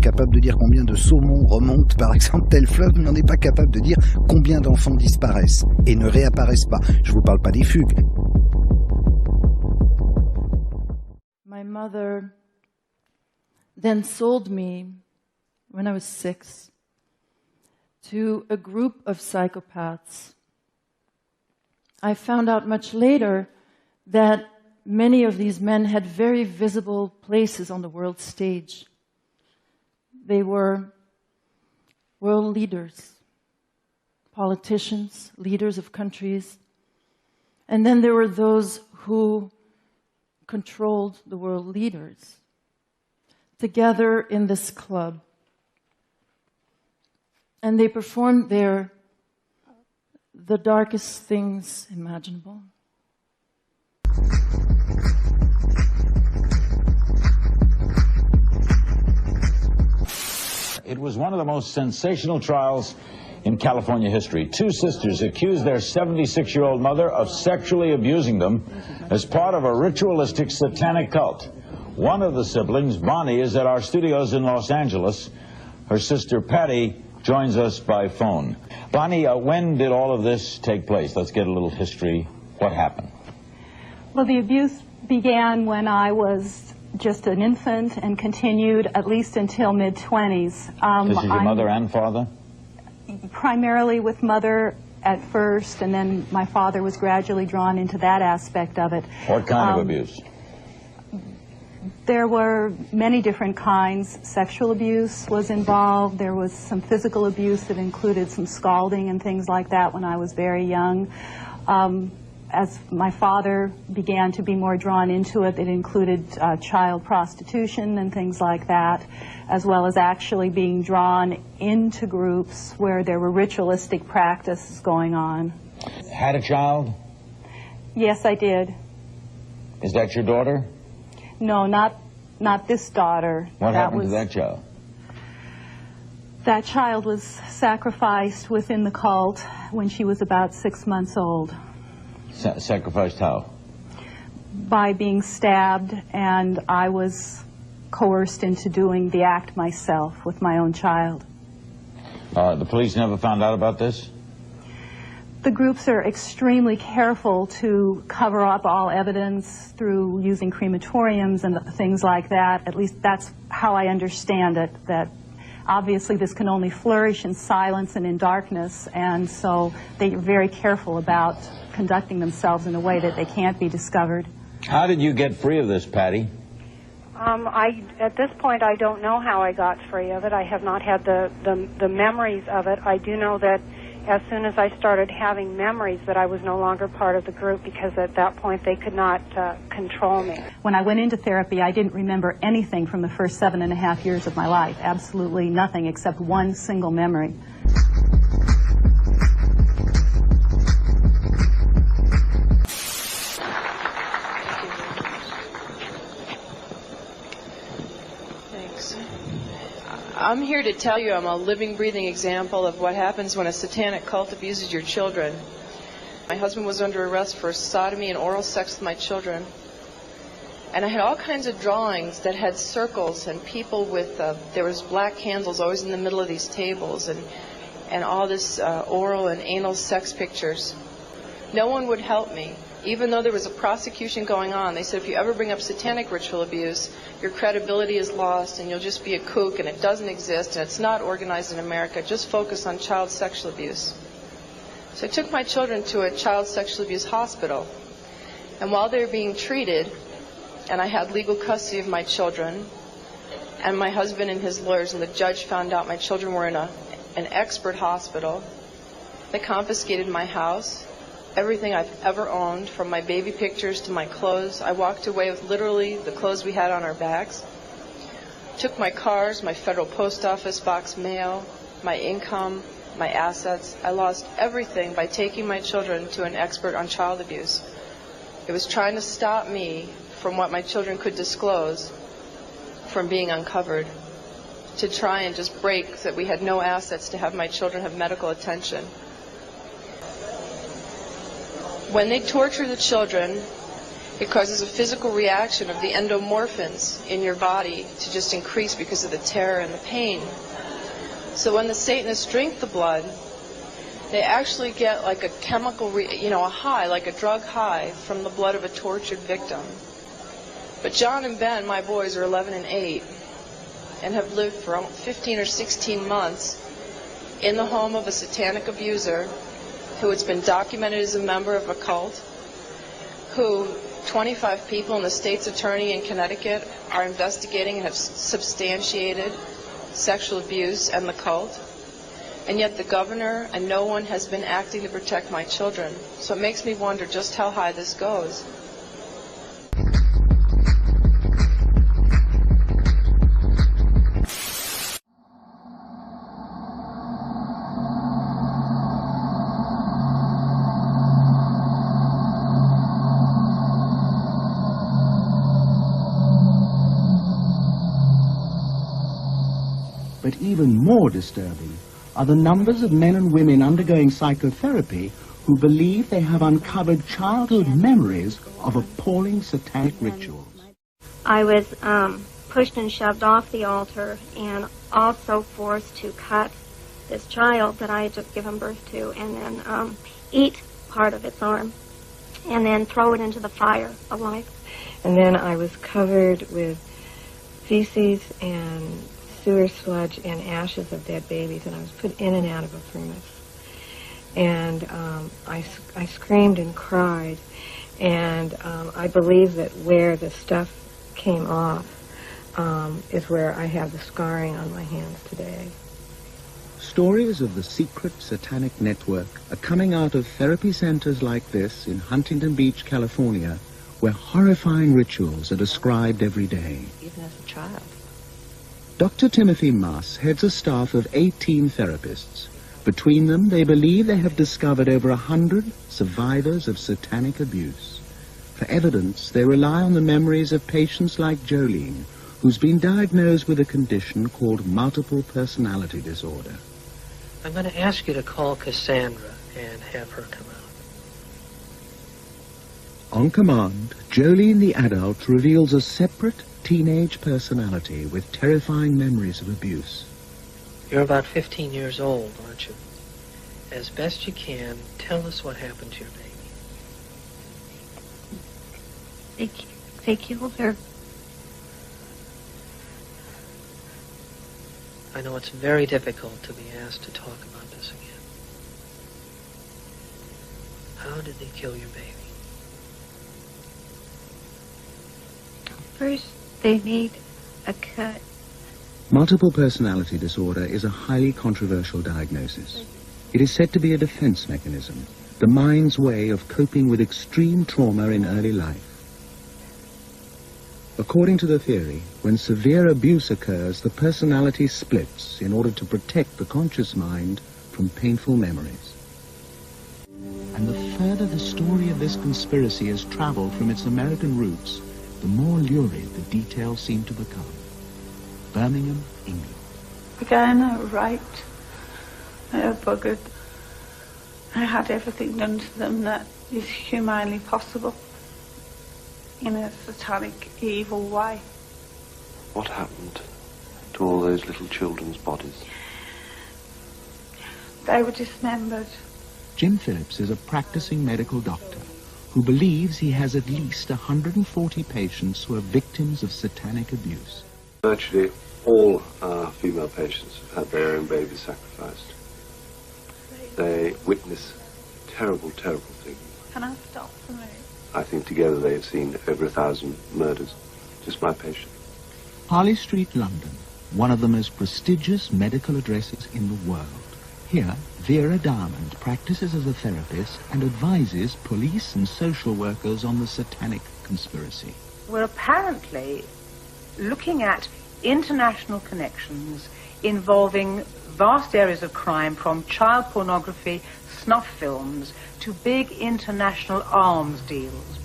capable de dire combien de saumons remontent par exemple tel fleuve, mais on n'est pas capable de dire combien d'enfants disparaissent et ne réapparaissent pas. Je vous parle pas des fugues. My mother then sold me, when I was 6, to a group of psychopaths. I found out much later that many of these men had very visible places on the world stage. They were world leaders, politicians, leaders of countries, and then there were those who controlled the world leaders together in this club. And they performed there the darkest things imaginable. It was one of the most sensational trials in California history. Two sisters accused their 76-year-old mother of sexually abusing them as part of a ritualistic satanic cult. One of the siblings, Bonnie, is at our studios in Los Angeles. Her sister, Patty, joins us by phone. Bonnie, when did all of this take place? Let's get a little history. What happened? Well, the abuse began when I was just an infant and continued at least until mid-20s. This is your mother and father? Primarily with mother at first, and then my father was gradually drawn into that aspect of it. What kind of abuse? There were many different kinds. Sexual abuse was involved. There was some physical abuse that included some scalding and things like that when I was very young. As my father began to be more drawn into it, it included child prostitution and things like that, as well as actually being drawn into groups where there were ritualistic practices going on. Had a child? Yes, I did. Is that your daughter? No, not this daughter. What happened to that child? That child was sacrificed within the cult when she was about 6 months old. Sacrificed how? By being stabbed, and I was coerced into doing the act myself with my own child. The police never found out about this? The groups are extremely careful to cover up all evidence through using crematoriums and things like that. At least that's how I understand it, that obviously this can only flourish in silence and in darkness, and so they're very careful about conducting themselves in a way that they can't be discovered. How did you get free of this, Patty? At this point, I don't know how I got free of it. I have not had the memories of it. I do know that as soon as I started having memories that I was no longer part of the group, because at that point they could not control me. When I went into therapy, I didn't remember anything from the first 7.5 years of my life. Absolutely nothing except one single memory. I'm here to tell you I'm a living, breathing example of what happens when a satanic cult abuses your children. My husband was under arrest for sodomy and oral sex with my children. And I had all kinds of drawings that had circles and people with, there was black candles always in the middle of these tables, and all this oral and anal sex pictures. No one would help me. Even though there was a prosecution going on, they said if you ever bring up satanic ritual abuse, your credibility is lost and you'll just be a kook and it doesn't exist and it's not organized in America. Just focus on child sexual abuse. So I took my children to a child sexual abuse hospital. And while they were being treated, and I had legal custody of my children, and my husband and his lawyers and the judge found out my children were in an expert hospital, they confiscated my house, everything I've ever owned, from my baby pictures to my clothes. I walked away with literally the clothes we had on our backs. Took my cars, my federal post office box mail, my income, my assets. I lost everything by taking my children to an expert on child abuse. It was trying to stop me from what my children could disclose from being uncovered, to try and just break that we had no assets to have my children have medical attention. When they torture the children, It causes a physical reaction of the endomorphins in your body to just increase because of the terror and the pain. So when the Satanists drink the blood, they actually get like a chemical, a high, like a drug high from the blood of a tortured victim. But John and Ben, my boys, are 11 and 8 and have lived for 15 or 16 months in the home of a satanic abuser who has been documented as a member of a cult, who 25 people and the state's attorney in Connecticut are investigating and have substantiated sexual abuse and the cult. And yet the governor and no one has been acting to protect my children. So it makes me wonder just how high this goes. But even more disturbing are the numbers of men and women undergoing psychotherapy who believe they have uncovered childhood memories of appalling satanic rituals. I was pushed and shoved off the altar and also forced to cut this child that I had just given birth to and then eat part of its arm and then throw it into the fire alive. And then I was covered with feces and sewer sludge and ashes of dead babies, and I was put in and out of a furnace. And I screamed and cried, and I believe that where the stuff came off is where I have the scarring on my hands today. Stories of the secret satanic network are coming out of therapy centers like this in Huntington Beach, California, where horrifying rituals are described every day. Even as a child. Dr. Timothy Maas heads a staff of 18 therapists. Between them, they believe they have discovered over 100 survivors of satanic abuse. For evidence, they rely on the memories of patients like Jolene, who's been diagnosed with a condition called multiple personality disorder. I'm going to ask you to call Cassandra and have her come out. On command, Jolene the adult reveals a separate teenage personality with terrifying memories of abuse. You're about 15 years old, aren't you? As best you can, tell us what happened to your baby. They killed her. I know it's very difficult to be asked to talk about this again. How did they kill your baby? First, they made a cut. Multiple personality disorder is a highly controversial diagnosis. It is said to be a defense mechanism, the mind's way of coping with extreme trauma in early life. According to the theory, when severe abuse occurs, the personality splits in order to protect the conscious mind from painful memories. And the further the story of this conspiracy has traveled from its American roots, the more lurid the details seem to become. Birmingham, England. Again, I was raped. I was buggered. I had everything done to them that is humanly possible in a satanic, evil way. What happened to all those little children's bodies? They were dismembered. Jim Phillips is a practicing medical doctor who believes he has at least 140 patients who are victims of satanic abuse. Virtually all our female patients have had their own babies sacrificed. They witness terrible, terrible things. Can I stop for a minute? I think together they have seen over 1,000 murders. Just my patient. Harley Street, London, one of the most prestigious medical addresses in the world. Here, Vera Diamond practices as a therapist and advises police and social workers on the satanic conspiracy. We're apparently looking at international connections involving vast areas of crime, from child pornography, snuff films, to big international arms deals.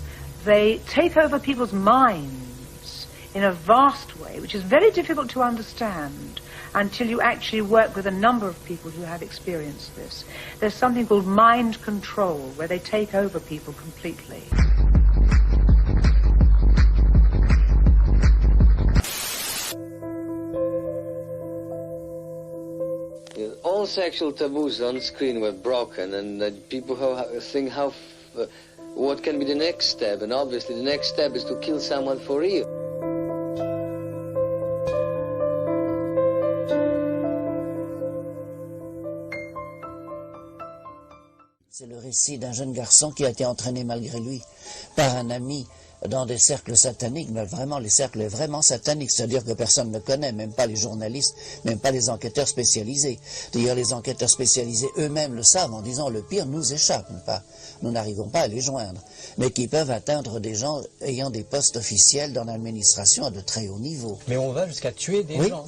They take over people's minds in a vast way, which is very difficult to understand until you actually work with a number of people who have experienced this. There's something called mind control, where they take over people completely. all sexual taboos on screen were broken, and people think what can be the next step, and obviously the next step is to kill someone for real. C'est le récit d'un jeune garçon qui a été entraîné malgré lui par un ami dans des cercles sataniques, mais vraiment les cercles vraiment sataniques, c'est-à-dire que personne ne connaît, même pas les journalistes, même pas les enquêteurs spécialisés. D'ailleurs, les enquêteurs spécialisés eux-mêmes le savent en disant le pire nous échappe, pas. Nous n'arrivons pas à les joindre, mais qui peuvent atteindre des gens ayant des postes officiels dans l'administration à de très haut niveau. Mais on va jusqu'à tuer des gens.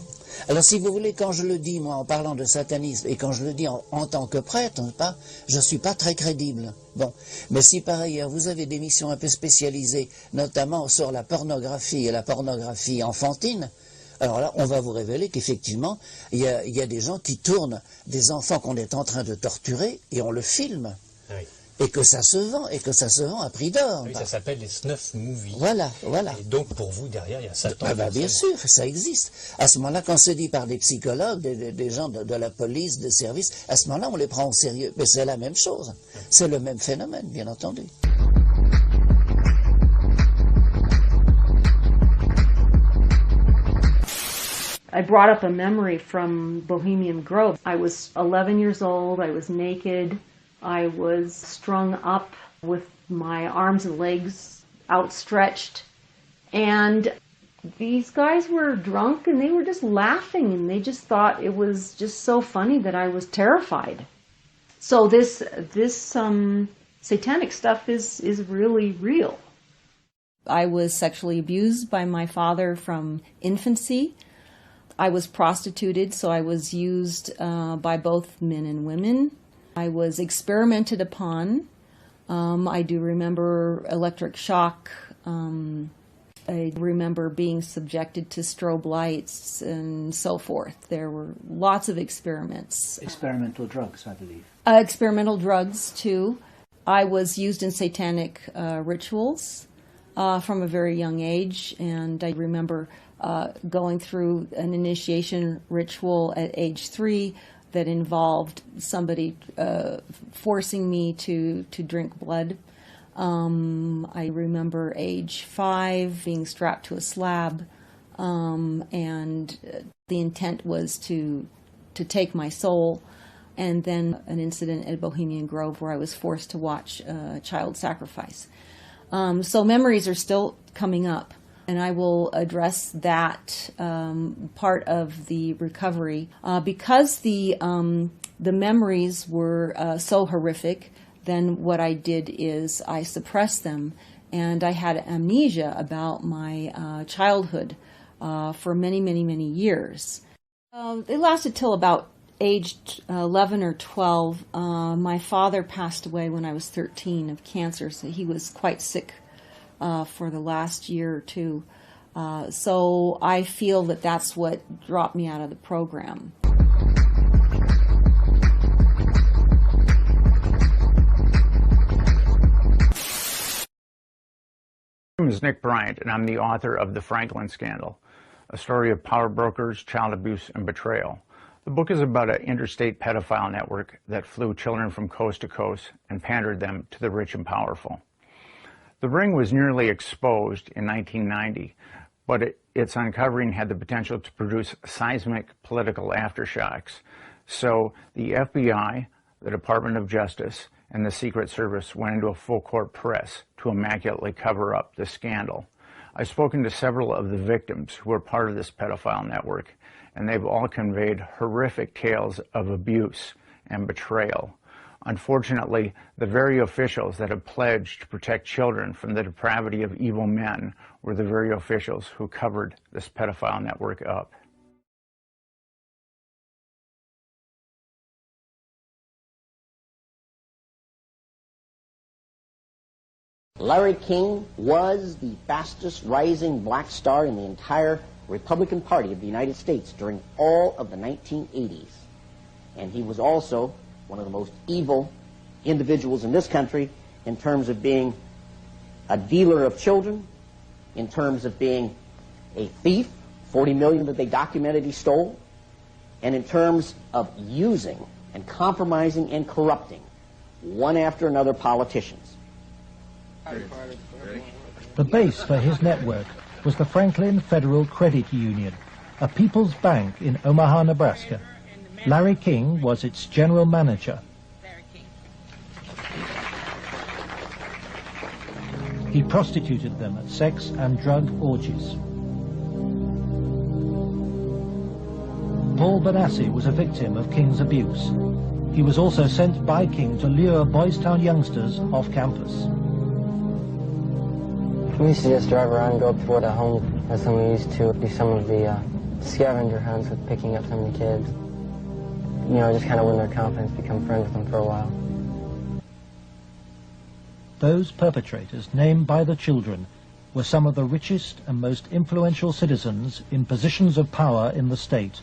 Alors si vous voulez, quand je le dis, moi, en parlant de satanisme, et quand je le dis en tant que prêtre, je ne suis pas très crédible. Bon, mais si par ailleurs vous avez des missions un peu spécialisées, notamment sur la pornographie et la pornographie enfantine, alors là, on va vous révéler qu'effectivement, il y a des gens qui tournent des enfants qu'on est en train de torturer, et on le filme. Oui. Et que ça se vend à prix d'or. Oui, ça s'appelle les snuff movies. Voilà. Et donc, pour vous, derrière, il y a Satan. Bien sûr, ça existe. À ce moment-là, quand c'est dit par des psychologues, des gens de la police, des services, à ce moment-là, on les prend au sérieux. Mais c'est la même chose. C'est le même phénomène, bien entendu. I brought up a memory from Bohemian Grove. I was 11 years old. I was naked. I was strung up with my arms and legs outstretched, and these guys were drunk and they were just laughing, and they just thought it was just so funny that I was terrified. So this satanic stuff is really real. I was sexually abused by my father from infancy. I was prostituted, so I was used by both men and women. I was experimented upon. I do remember electric shock. I remember being subjected to strobe lights and so forth. There were lots of experiments. Experimental drugs, I believe. Experimental drugs, too. I was used in satanic rituals from a very young age, and I remember going through an initiation ritual at age 3 that involved somebody forcing me to drink blood. I remember age 5 being strapped to a slab, and the intent was to take my soul, and then an incident at Bohemian Grove where I was forced to watch child sacrifice. So memories are still coming up, and I will address that part of the recovery. Because the memories were so horrific, then what I did is I suppressed them, and I had amnesia about my childhood for many, many, many years. It lasted till about age 11 or 12. My father passed away when I was 13 of cancer, so he was quite sick for the last year or two. So I feel that that's what dropped me out of the program. My name is Nick Bryant, and I'm the author of The Franklin Scandal, a story of power brokers, child abuse, and betrayal. The book is about an interstate pedophile network that flew children from coast to coast and pandered them to the rich and powerful. The ring was nearly exposed in 1990, but its uncovering had the potential to produce seismic political aftershocks. So the FBI, the Department of Justice, and the Secret Service went into a full-court press to immaculately cover up the scandal. I've spoken to several of the victims who were part of this pedophile network, and they've all conveyed horrific tales of abuse and betrayal. Unfortunately, the very officials that have pledged to protect children from the depravity of evil men were the very officials who covered this pedophile network up. Larry King was the fastest rising black star in the entire Republican Party of the United States during all of the 1980s. And he was also one of the most evil individuals in this country in terms of being a dealer of children, in terms of being a thief, 40 million that they documented he stole, and in terms of using and compromising and corrupting one after another politicians. The base for his network was the Franklin Federal Credit Union, a people's bank in Omaha, Nebraska. Larry King was its general manager. He prostituted them at sex and drug orgies. Paul Benassi was a victim of King's abuse. He was also sent by King to lure Boys Town youngsters off campus. We used to just drive around and go up toward a home, and then we used to do some of the scavenger hunts with picking up some of the kids. You know, just kind of win their confidence, become friends with them for a while. Those perpetrators, named by the children, were some of the richest and most influential citizens in positions of power in the state.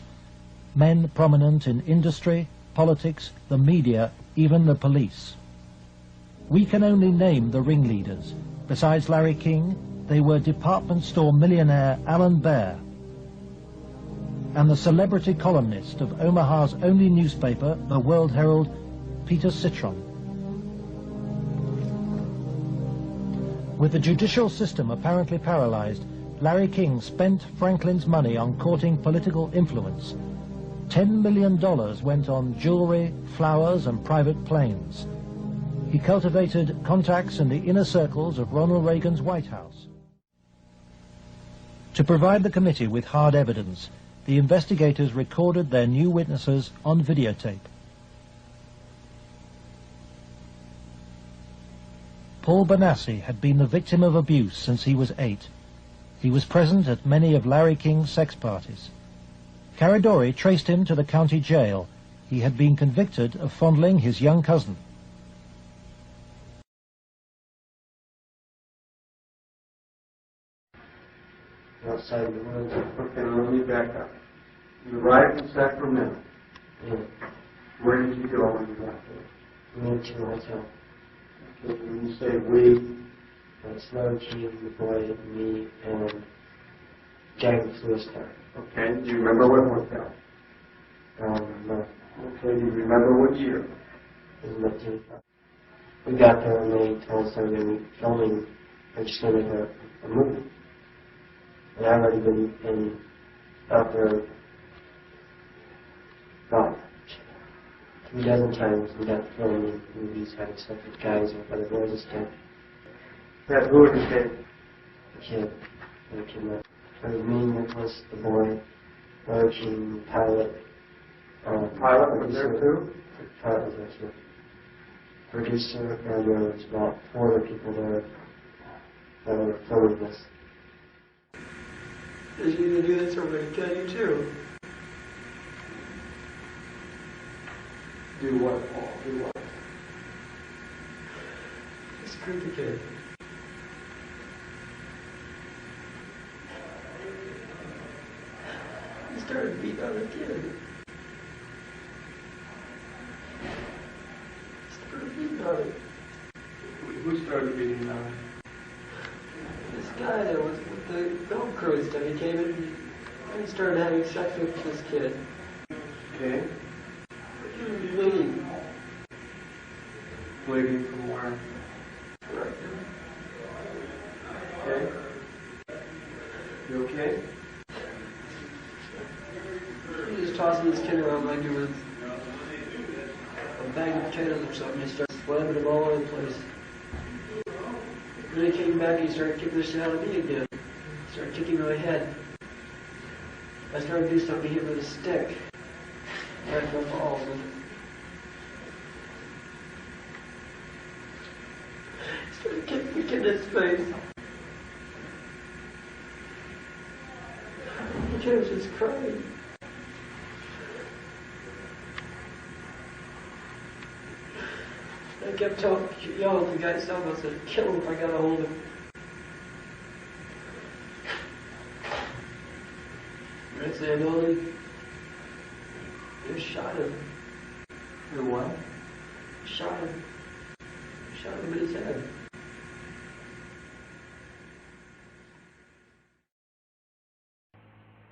Men prominent in industry, politics, the media, even the police. We can only name the ringleaders. Besides Larry King, they were department store millionaire Alan Baer and the celebrity columnist of Omaha's only newspaper, the World Herald, Peter Citron. With the judicial system apparently paralyzed, Larry King spent Franklin's money on courting political influence. $10 million went on jewelry, flowers, and private planes. He cultivated contacts in the inner circles of Ronald Reagan's White House. To provide the committee with hard evidence, the investigators recorded their new witnesses on videotape. Paul Benassi had been the victim of abuse since he was 8. He was present at many of Larry King's sex parties. Caradori traced him to the county jail. He had been convicted of fondling his young cousin. Outside the woods. Okay, let me back up. You arrived in Sacramento. Yeah. Where did you go when you got there? We went to a hotel. Okay, when you say we, Sloan King, the boy, me, and Gary Fluistar. okay, do you remember what hotel? No. Okay, do you remember what year? It was 1985. We got there and they told us they were going to be filming, they're just going to make a movie. And I've already been out there about 3 dozen times. We got filming movies, having sex with guys or other boys and stuff. Yeah, who was the kid? The kid. The kid met. It was me, Nicholas, the boy, Larry King, the pilot. Pilot was there too? Pilot was there too. Producer, and there was about 4 other people there that were filming this. If you do this, we're going to kill you too. Do what, Paul? Do what? Screw the kid. He started beating on the kid. Who started beating on him? This guy that was with the film crew and stuff, he came in and he started having sex with this kid. Okay. Bleeding. Bleeding from where? Right. Okay. You okay? He was tossing this kid around like he was a bag of potatoes or something. He started slamming him all over the place. Then he came back and he started kicking the shit out of me again. He started kicking my head. I started to do something to hit him with a stick. Right in the balls. He started kicking the kid in his face. The kid was just crying. I kept yelling at the guy selling us, I said, kill him if I got a hold of him. Next thing I know, they shot him. They what? Shot him. Shot him in his head.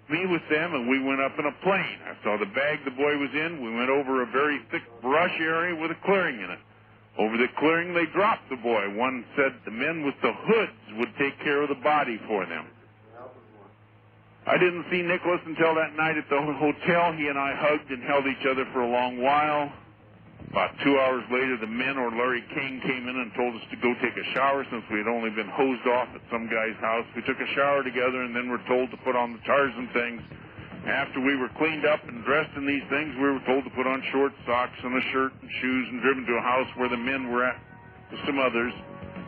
me with them, and we went up in a plane. I saw the bag the boy was in. We went over a very thick brush area with a clearing in it. Over the clearing, they dropped the boy. One said the men with the hoods would take care of the body for them. I didn't see Nicholas until that night at the hotel. He and I hugged and held each other for a long while. About 2 hours later, the men or Larry King came in and told us to go take a shower since we had only been hosed off at some guy's house. We took a shower together and then were told to put on the Tarzan things. After we were cleaned up and dressed in these things, we were told to put on short socks and a shirt and shoes and driven to a house where the men were at with some others.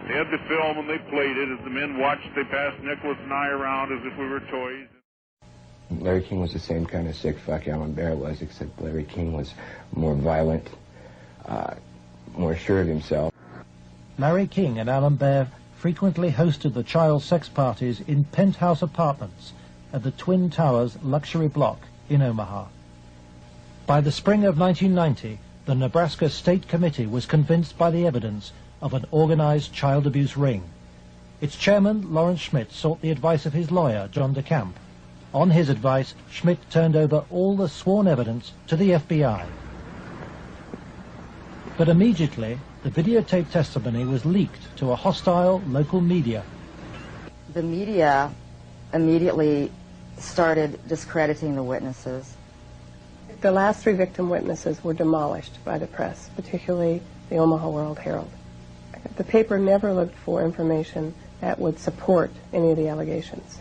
They had the film and they played it. As the men watched, they passed Nicholas and I around as if we were toys. Larry King was the same kind of sick fuck Alan Bear was, except Larry King was more violent, more sure of himself. Larry King and Alan Bear frequently hosted the child sex parties in penthouse apartments at the Twin Towers luxury block in Omaha. By the spring of 1990, the Nebraska State Committee was convinced by the evidence of an organized child abuse ring. Its chairman, Lawrence Schmidt, sought the advice of his lawyer, John DeCamp. On his advice, Schmidt turned over all the sworn evidence to the FBI. But immediately, the videotape testimony was leaked to a hostile local media. The media immediately started discrediting the witnesses. The last 3 victim witnesses were demolished by the press, particularly the Omaha World-Herald. The paper never looked for information that would support any of the allegations.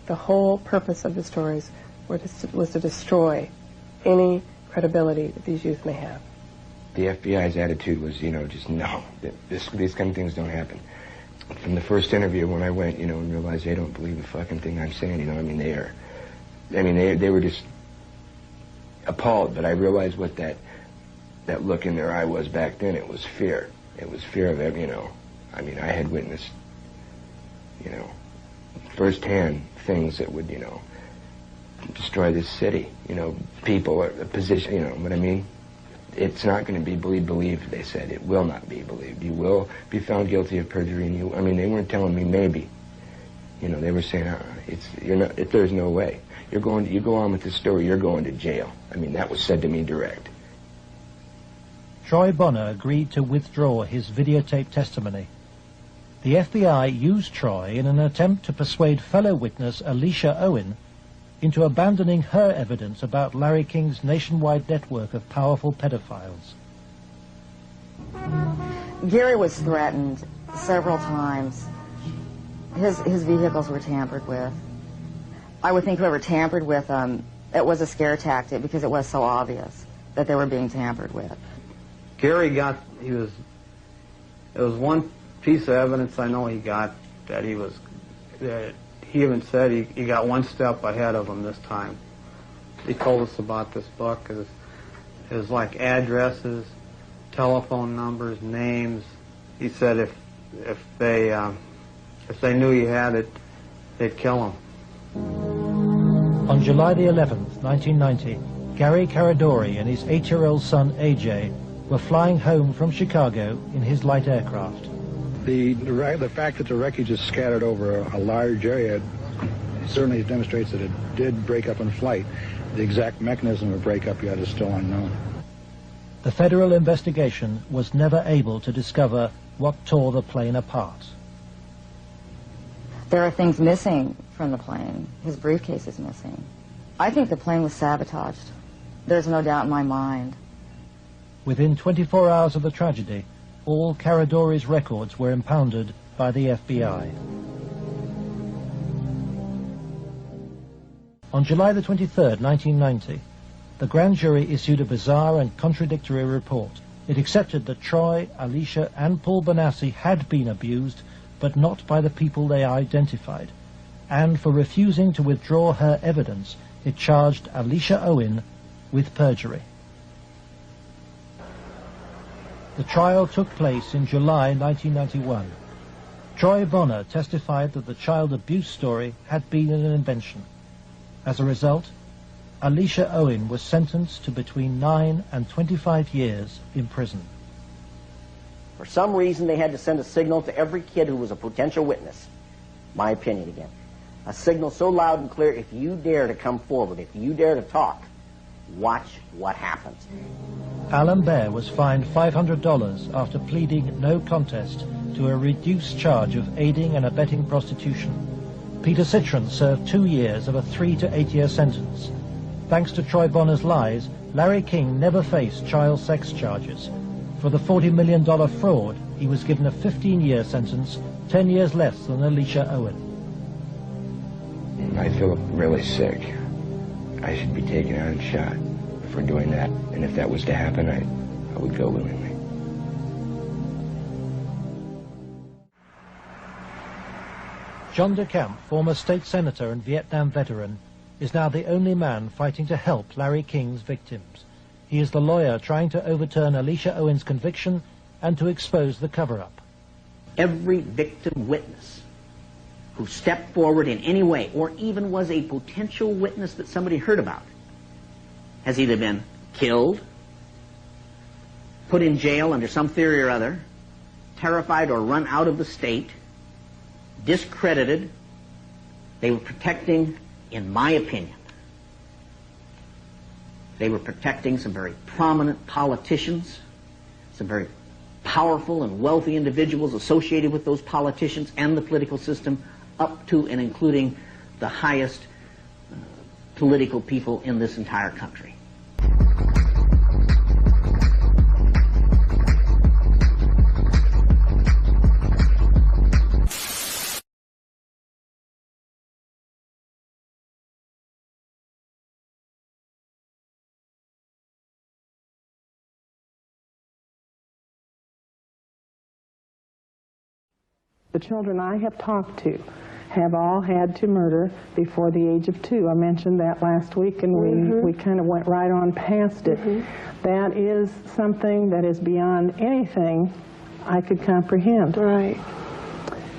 The whole purpose of the stories was to destroy any credibility that these youth may have. The FBI's attitude was, just no, these kind of things don't happen. From the first interview when I went, and realized they don't believe a fucking thing I'm saying, they were just appalled, but I realized what that look in their eye was back then. It was fear. It was fear of, I had witnessed, firsthand things that would, destroy this city, people, a position, what I mean? It's not going to be believed, they said. It will not be believed. You will be found guilty of perjury, and they weren't telling me maybe. They were saying, there's no way. You go on with this story, you're going to jail. That was said to me direct. Troy Bonner agreed to withdraw his videotape testimony. The FBI used Troy in an attempt to persuade fellow witness Alicia Owen into abandoning her evidence about Larry King's nationwide network of powerful pedophiles. Gary was threatened several times. His vehicles were tampered with. I would think whoever tampered with them, it was a scare tactic because it was so obvious that they were being tampered with. Gary it was one piece of evidence I know he got that he even said he got one step ahead of him this time. He told us about this book. It was like addresses, telephone numbers, names. He said if they knew he had it, they'd kill him. On July the 11th, 1990, Gary Caradori and his 8-year-old son AJ were flying home from Chicago in his light aircraft. The fact that the wreckage is scattered over a large area certainly demonstrates that it did break up in flight. The exact mechanism of breakup yet is still unknown. The federal investigation was never able to discover what tore the plane apart. There are things missing from the plane. His briefcase is missing. I think the plane was sabotaged. There's no doubt in my mind. Within 24 hours of the tragedy, all Caradori's records were impounded by the FBI. On July the 23rd, 1990, the grand jury issued a bizarre and contradictory report. It accepted that Troy, Alicia, and Paul Bonacci had been abused, but not by the people they identified. And for refusing to withdraw her evidence, it charged Alicia Owen with perjury. The trial took place in July 1991. Troy Bonner testified that the child abuse story had been an invention. As a result, Alicia Owen was sentenced to between 9 and 25 years in prison. For some reason, they had to send a signal to every kid who was a potential witness, my opinion again, A signal so loud and clear, if you dare to come forward, if you dare to talk, watch what happens. Alan Baer was fined $500 after pleading no contest to a reduced charge of aiding and abetting prostitution. Peter Citron served 2 years of a 3 to 8 year sentence. Thanks to Troy Bonner's lies, Larry King never faced child sex charges. For the $40 million fraud, he was given a 15-year sentence, 10 years less than Alicia Owen. I feel really sick. I should be taken out and shot for doing that. And if that was to happen, I would go willingly. John DeCamp, former state senator and Vietnam veteran, is now the only man fighting to help Larry King's victims. He is the lawyer trying to overturn Alicia Owen's conviction and to expose the cover-up. Every victim witness who stepped forward in any way, or even was a potential witness that somebody heard about, has either been killed, put in jail under some theory or other, terrified or run out of the state, discredited. They were protecting, in my opinion, they were protecting some very prominent politicians, some very powerful and wealthy individuals associated with those politicians and the political system, up to and including the highest political people in this entire country. The children I have talked to have all had to murder before the age of 2. I mentioned that last week, and we kind of went right on past it. That is something that is beyond anything I could comprehend. Right.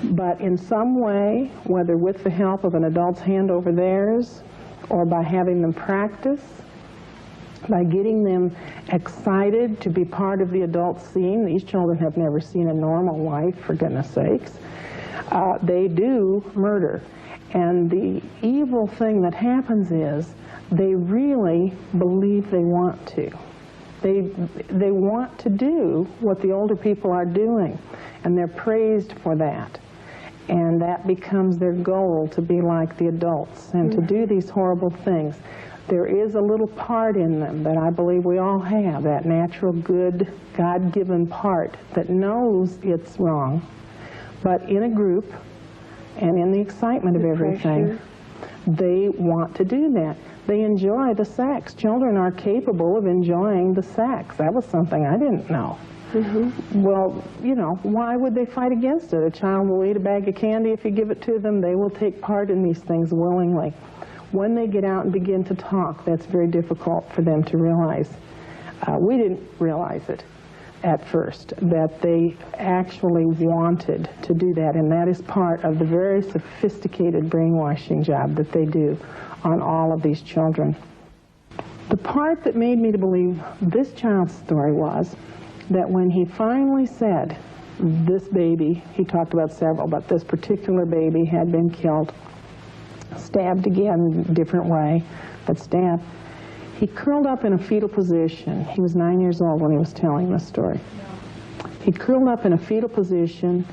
But in some way, whether with the help of an adult's hand over theirs, or by having them practice, by getting them excited to be part of the adult scene. These children have never seen a normal life, for goodness sakes. They do murder. And the evil thing that happens is they really believe they want to. They want to do what the older people are doing, and they're praised for that. And that becomes their goal, to be like the adults and to do these horrible things. There is a little part in them that I believe we all have, that natural, good, God-given part that knows it's wrong. But in a group and in the excitement of everything, they want to do that. They enjoy the sex. Children are capable of enjoying the sex. That was something I didn't know. Well, you know, why would they fight against it? A child will eat a bag of candy if you give it to them. They will take part in these things willingly. When they get out and begin to talk, that's very difficult for them to realize. We didn't realize it at first, that they actually wanted to do that, and that is part of the very sophisticated brainwashing job that they do on all of these children. The part that made me to believe this child's story was that when he finally said this baby, he talked about several, but this particular baby had been killed, stabbed again, different way, but stabbed. He curled up in a fetal position. He was 9 years old when he was telling this story. He curled up in a fetal position,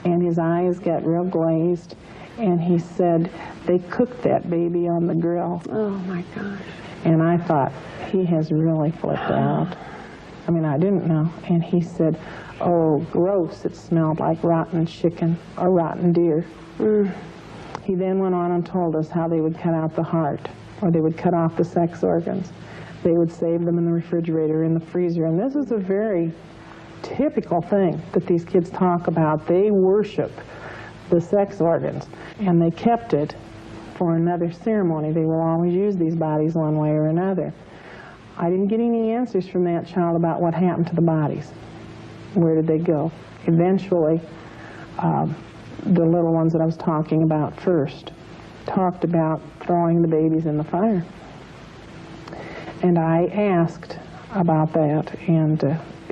and his eyes got real glazed, and he said, they cooked that baby on the grill. Oh, my gosh. And I thought, he has really flipped out. I mean, I didn't know. And he said, oh, gross, it smelled like rotten chicken or rotten deer. He then went on and told us how they would cut out the heart, or they would cut off the sex organs. They would save them in the refrigerator, in the freezer. And this is a very typical thing that these kids talk about. They worship the sex organs, and they kept it for another ceremony. They will always use these bodies one way or another. I didn't get any answers from that child about what happened to the bodies. Where did they go? Eventually, the little ones that I was talking about first talked about throwing the babies in the fire. And I asked about that, and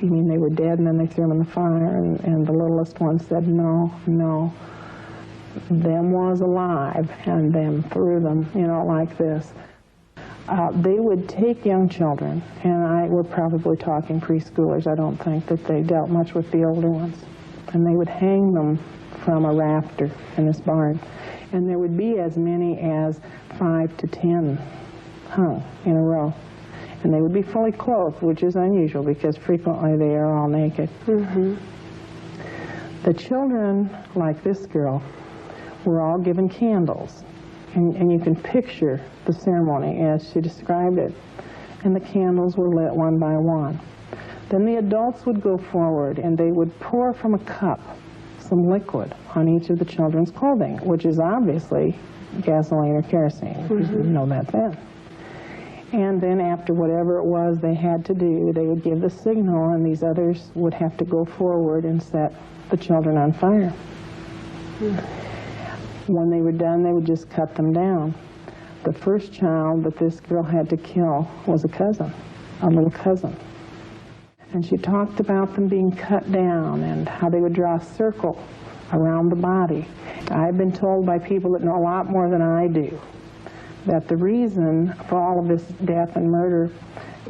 you mean they were dead and then they threw them in the fire? And the littlest one said, no, no. them was alive and them through them, you know, like this. They would take young children, and we're probably talking preschoolers. I don't think that they dealt much with the older ones. And they would hang them from a rafter in this barn. And there would be as many as 5 to 10 hung in a row. And they would be fully clothed, which is unusual because frequently they are all naked. Mm-hmm. The children, like this girl, were all given candles. And you can picture the ceremony as she described it. And the candles were lit one by one. Then the adults would go forward and they would pour from a cup some liquid on each of the children's clothing, which is obviously gasoline or kerosene. Mm-hmm. You didn't know that then. And then after whatever it was they had to do, they would give the signal, and these others would have to go forward and set the children on fire. Mm-hmm. When they were done, they would just cut them down. The first child that this girl had to kill was a cousin, a little cousin. And she talked about them being cut down and how they would draw a circle around the body. I've been told by people that know a lot more than I do that the reason for all of this death and murder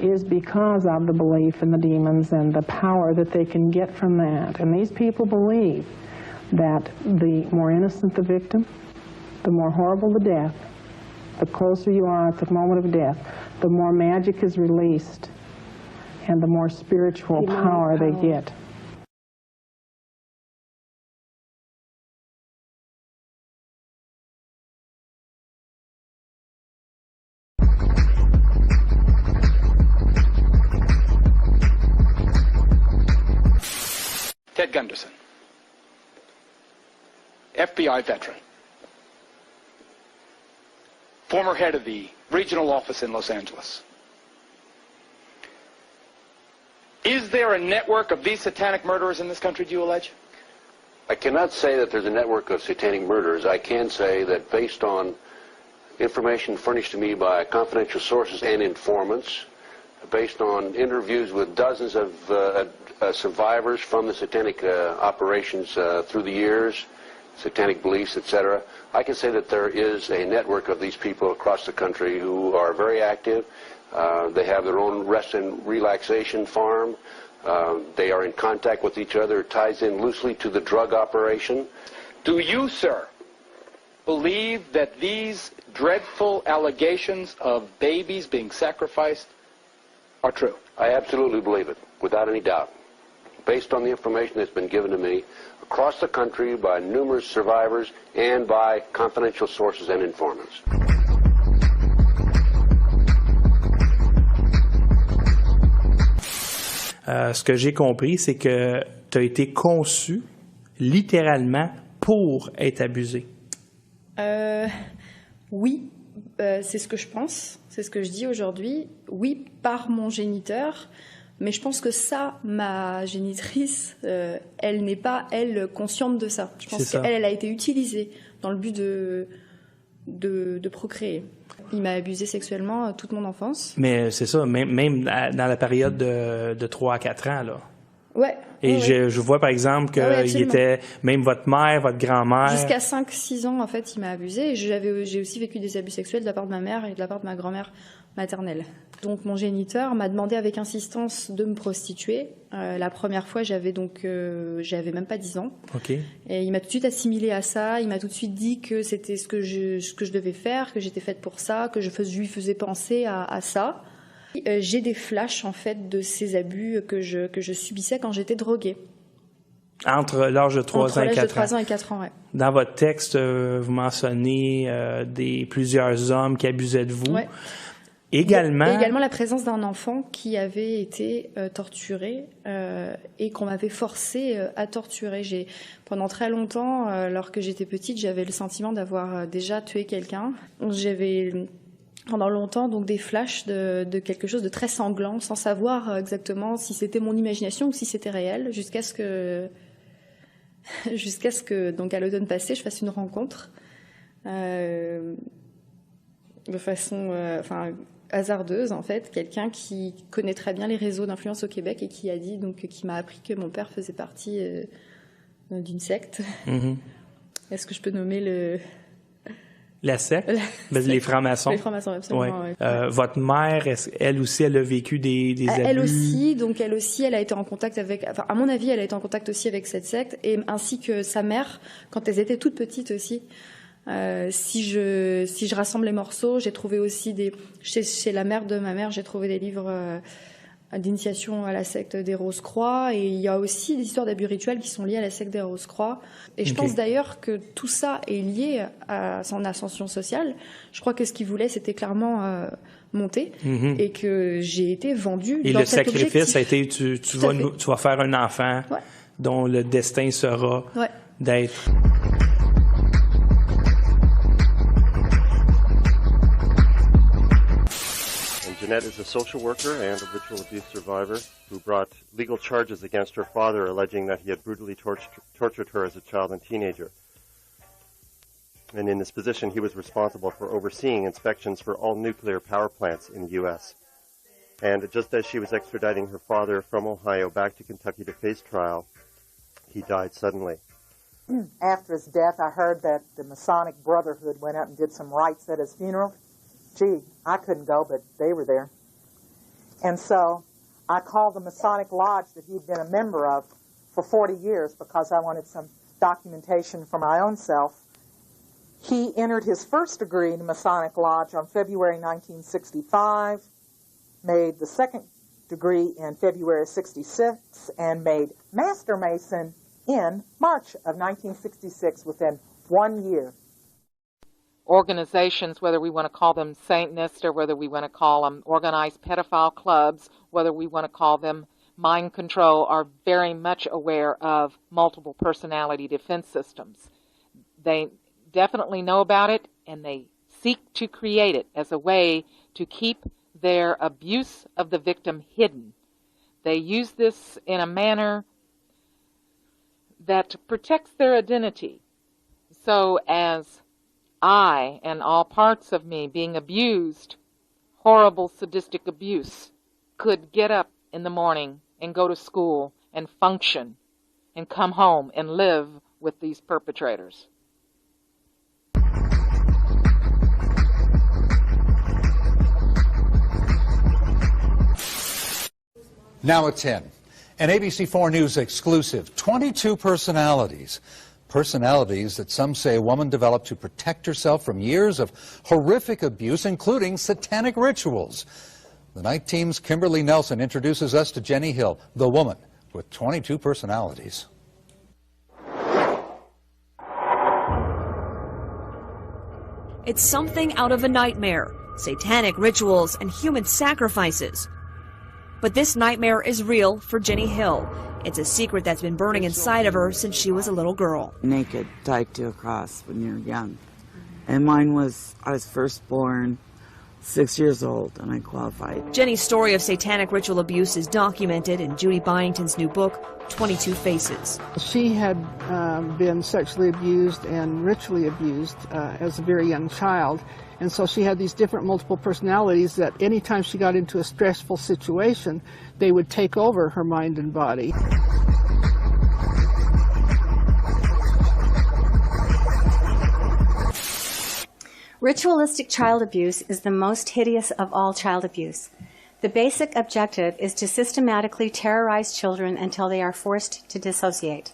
is because of the belief in the demons and the power that they can get from that. And these people believe that the more innocent the victim, the more horrible the death, the closer you are at the moment of death, the more magic is released and the more spiritual power they get. Ted Gunderson, FBI veteran, former head of the regional office in Los Angeles. Is there a network of these satanic murderers in this country, do you allege? I cannot say that there's a network of satanic murderers. I can say that based on information furnished to me by confidential sources and informants, based on interviews with dozens of survivors from the satanic operations through the years, satanic beliefs, etc., I can say that there is a network of these people across the country who are very active. They have their own rest and relaxation farm. They are in contact with each other. It ties in loosely to the drug operation. Do you, sir, believe that these dreadful allegations of babies being sacrificed are true? I absolutely believe it, without any doubt. Based on the information that's been given to me across the country by numerous survivors and by confidential sources and informants. Ce que j'ai compris, c'est que tu as été conçu littéralement pour être abusé. Oui, c'est ce que je pense, c'est ce que je dis aujourd'hui. Oui, par mon géniteur, mais je pense que ça, ma génitrice, elle n'est pas, elle, consciente de ça. Je pense qu'elle a été utilisée dans le but de procréer. Il m'a abusé sexuellement toute mon enfance. Mais c'est ça, même dans la période de 3 à 4 ans, là. Ouais. Et je vois, par exemple, qu'il était, même votre mère, votre grand-mère... Jusqu'à 5-6 ans, en fait, il m'a abusé. Et j'ai aussi vécu des abus sexuels de la part de ma mère et de la part de ma grand-mère maternelle. Donc, mon géniteur m'a demandé avec insistance de me prostituer. La première fois, j'avais même pas 10 ans. Okay. Et il m'a tout de suite assimilé à ça. Il m'a tout de suite dit que c'était ce que je devais faire, que j'étais faite pour ça, que je lui faisais penser à ça. J'ai des flashs, en fait, de ces abus que je subissais quand j'étais droguée. Entre l'âge de 3 ans et 4 ans. Entre l'âge de 3 ans et 4 ans, ouais. Dans votre texte, vous mentionnez plusieurs hommes qui abusaient de vous. Ouais. Également la présence d'un enfant qui avait été torturé et qu'on m'avait forcé à torturer. Pendant très longtemps, lorsque j'étais petite, j'avais le sentiment d'avoir déjà tué quelqu'un. J'avais pendant longtemps donc des flashs de quelque chose de très sanglant, sans savoir exactement si c'était mon imagination ou si c'était réel, jusqu'à ce que donc à l'automne passé, je fasse une rencontre de façon hasardeuse, en fait, quelqu'un qui connaît très bien les réseaux d'influence au Québec et qui m'a appris que mon père faisait partie d'une secte. Mm-hmm. Est-ce que je peux nommer le... La secte? Les francs-maçons. Les francs-maçons, absolument. Ouais. Ouais. Votre mère, elle aussi, elle a vécu des abus? Elle aussi, elle a été en contact avec... Enfin, à mon avis, elle a été en contact aussi avec cette secte, et ainsi que sa mère, quand elles étaient toutes petites aussi. Si je rassemble les morceaux, j'ai trouvé aussi chez la mère de ma mère, j'ai trouvé des livres d'initiation à la secte des Rose-Croix, et il y a aussi des histoires d'abus rituels qui sont liées à la secte des Rose-Croix. Et je pense d'ailleurs que tout ça est lié à son ascension sociale. Je crois que ce qu'il voulait, c'était clairement monter, et que j'ai été vendue et dans le cet sacrifice, objectif. ça a été tu vas faire un enfant dont le destin sera d'être... Jeanette is a social worker and a ritual abuse survivor who brought legal charges against her father alleging that he had brutally tortured her as a child and teenager. And in this position, he was responsible for overseeing inspections for all nuclear power plants in the U.S. And just as she was extraditing her father from Ohio back to Kentucky to face trial, he died suddenly. After his death, I heard that the Masonic Brotherhood went out and did some rites at his funeral. Gee, I couldn't go, but they were there. And so I called the Masonic Lodge that he'd been a member of for 40 years because I wanted some documentation for my own self. He entered his first degree in the Masonic Lodge on February 1965, made the second degree in February 66, and made Master Mason in March of 1966 within 1 year. Organizations, whether we want to call them Satanist or whether we want to call them organized pedophile clubs, whether we want to call them mind control, are very much aware of multiple personality defense systems. They definitely know about it, and they seek to create it as a way to keep their abuse of the victim hidden. They use this in a manner that protects their identity. So as I and all parts of me being abused, horrible sadistic abuse, could get up in the morning and go to school and function and come home and live with these perpetrators. Now at 10, an ABC4 News exclusive, 22 personalities. Personalities that some say a woman developed to protect herself from years of horrific abuse, including satanic rituals. The night team's Kimberly Nelson introduces us to Jenny Hill, the woman with 22 personalities. It's something out of a nightmare, satanic rituals and human sacrifices. But this nightmare is real for Jenny Hill. It's a secret that's been burning inside of her since she was a little girl. Naked, tied to a cross when you're young. And mine was, I was first born 6 years old, and I qualified. Jenny's story of satanic ritual abuse is documented in Judy Byington's new book, 22 Faces. She had been sexually abused and ritually abused as a very young child. And so she had these different multiple personalities that anytime she got into a stressful situation, they would take over her mind and body. Ritualistic child abuse is the most hideous of all child abuse. The basic objective is to systematically terrorize children until they are forced to dissociate.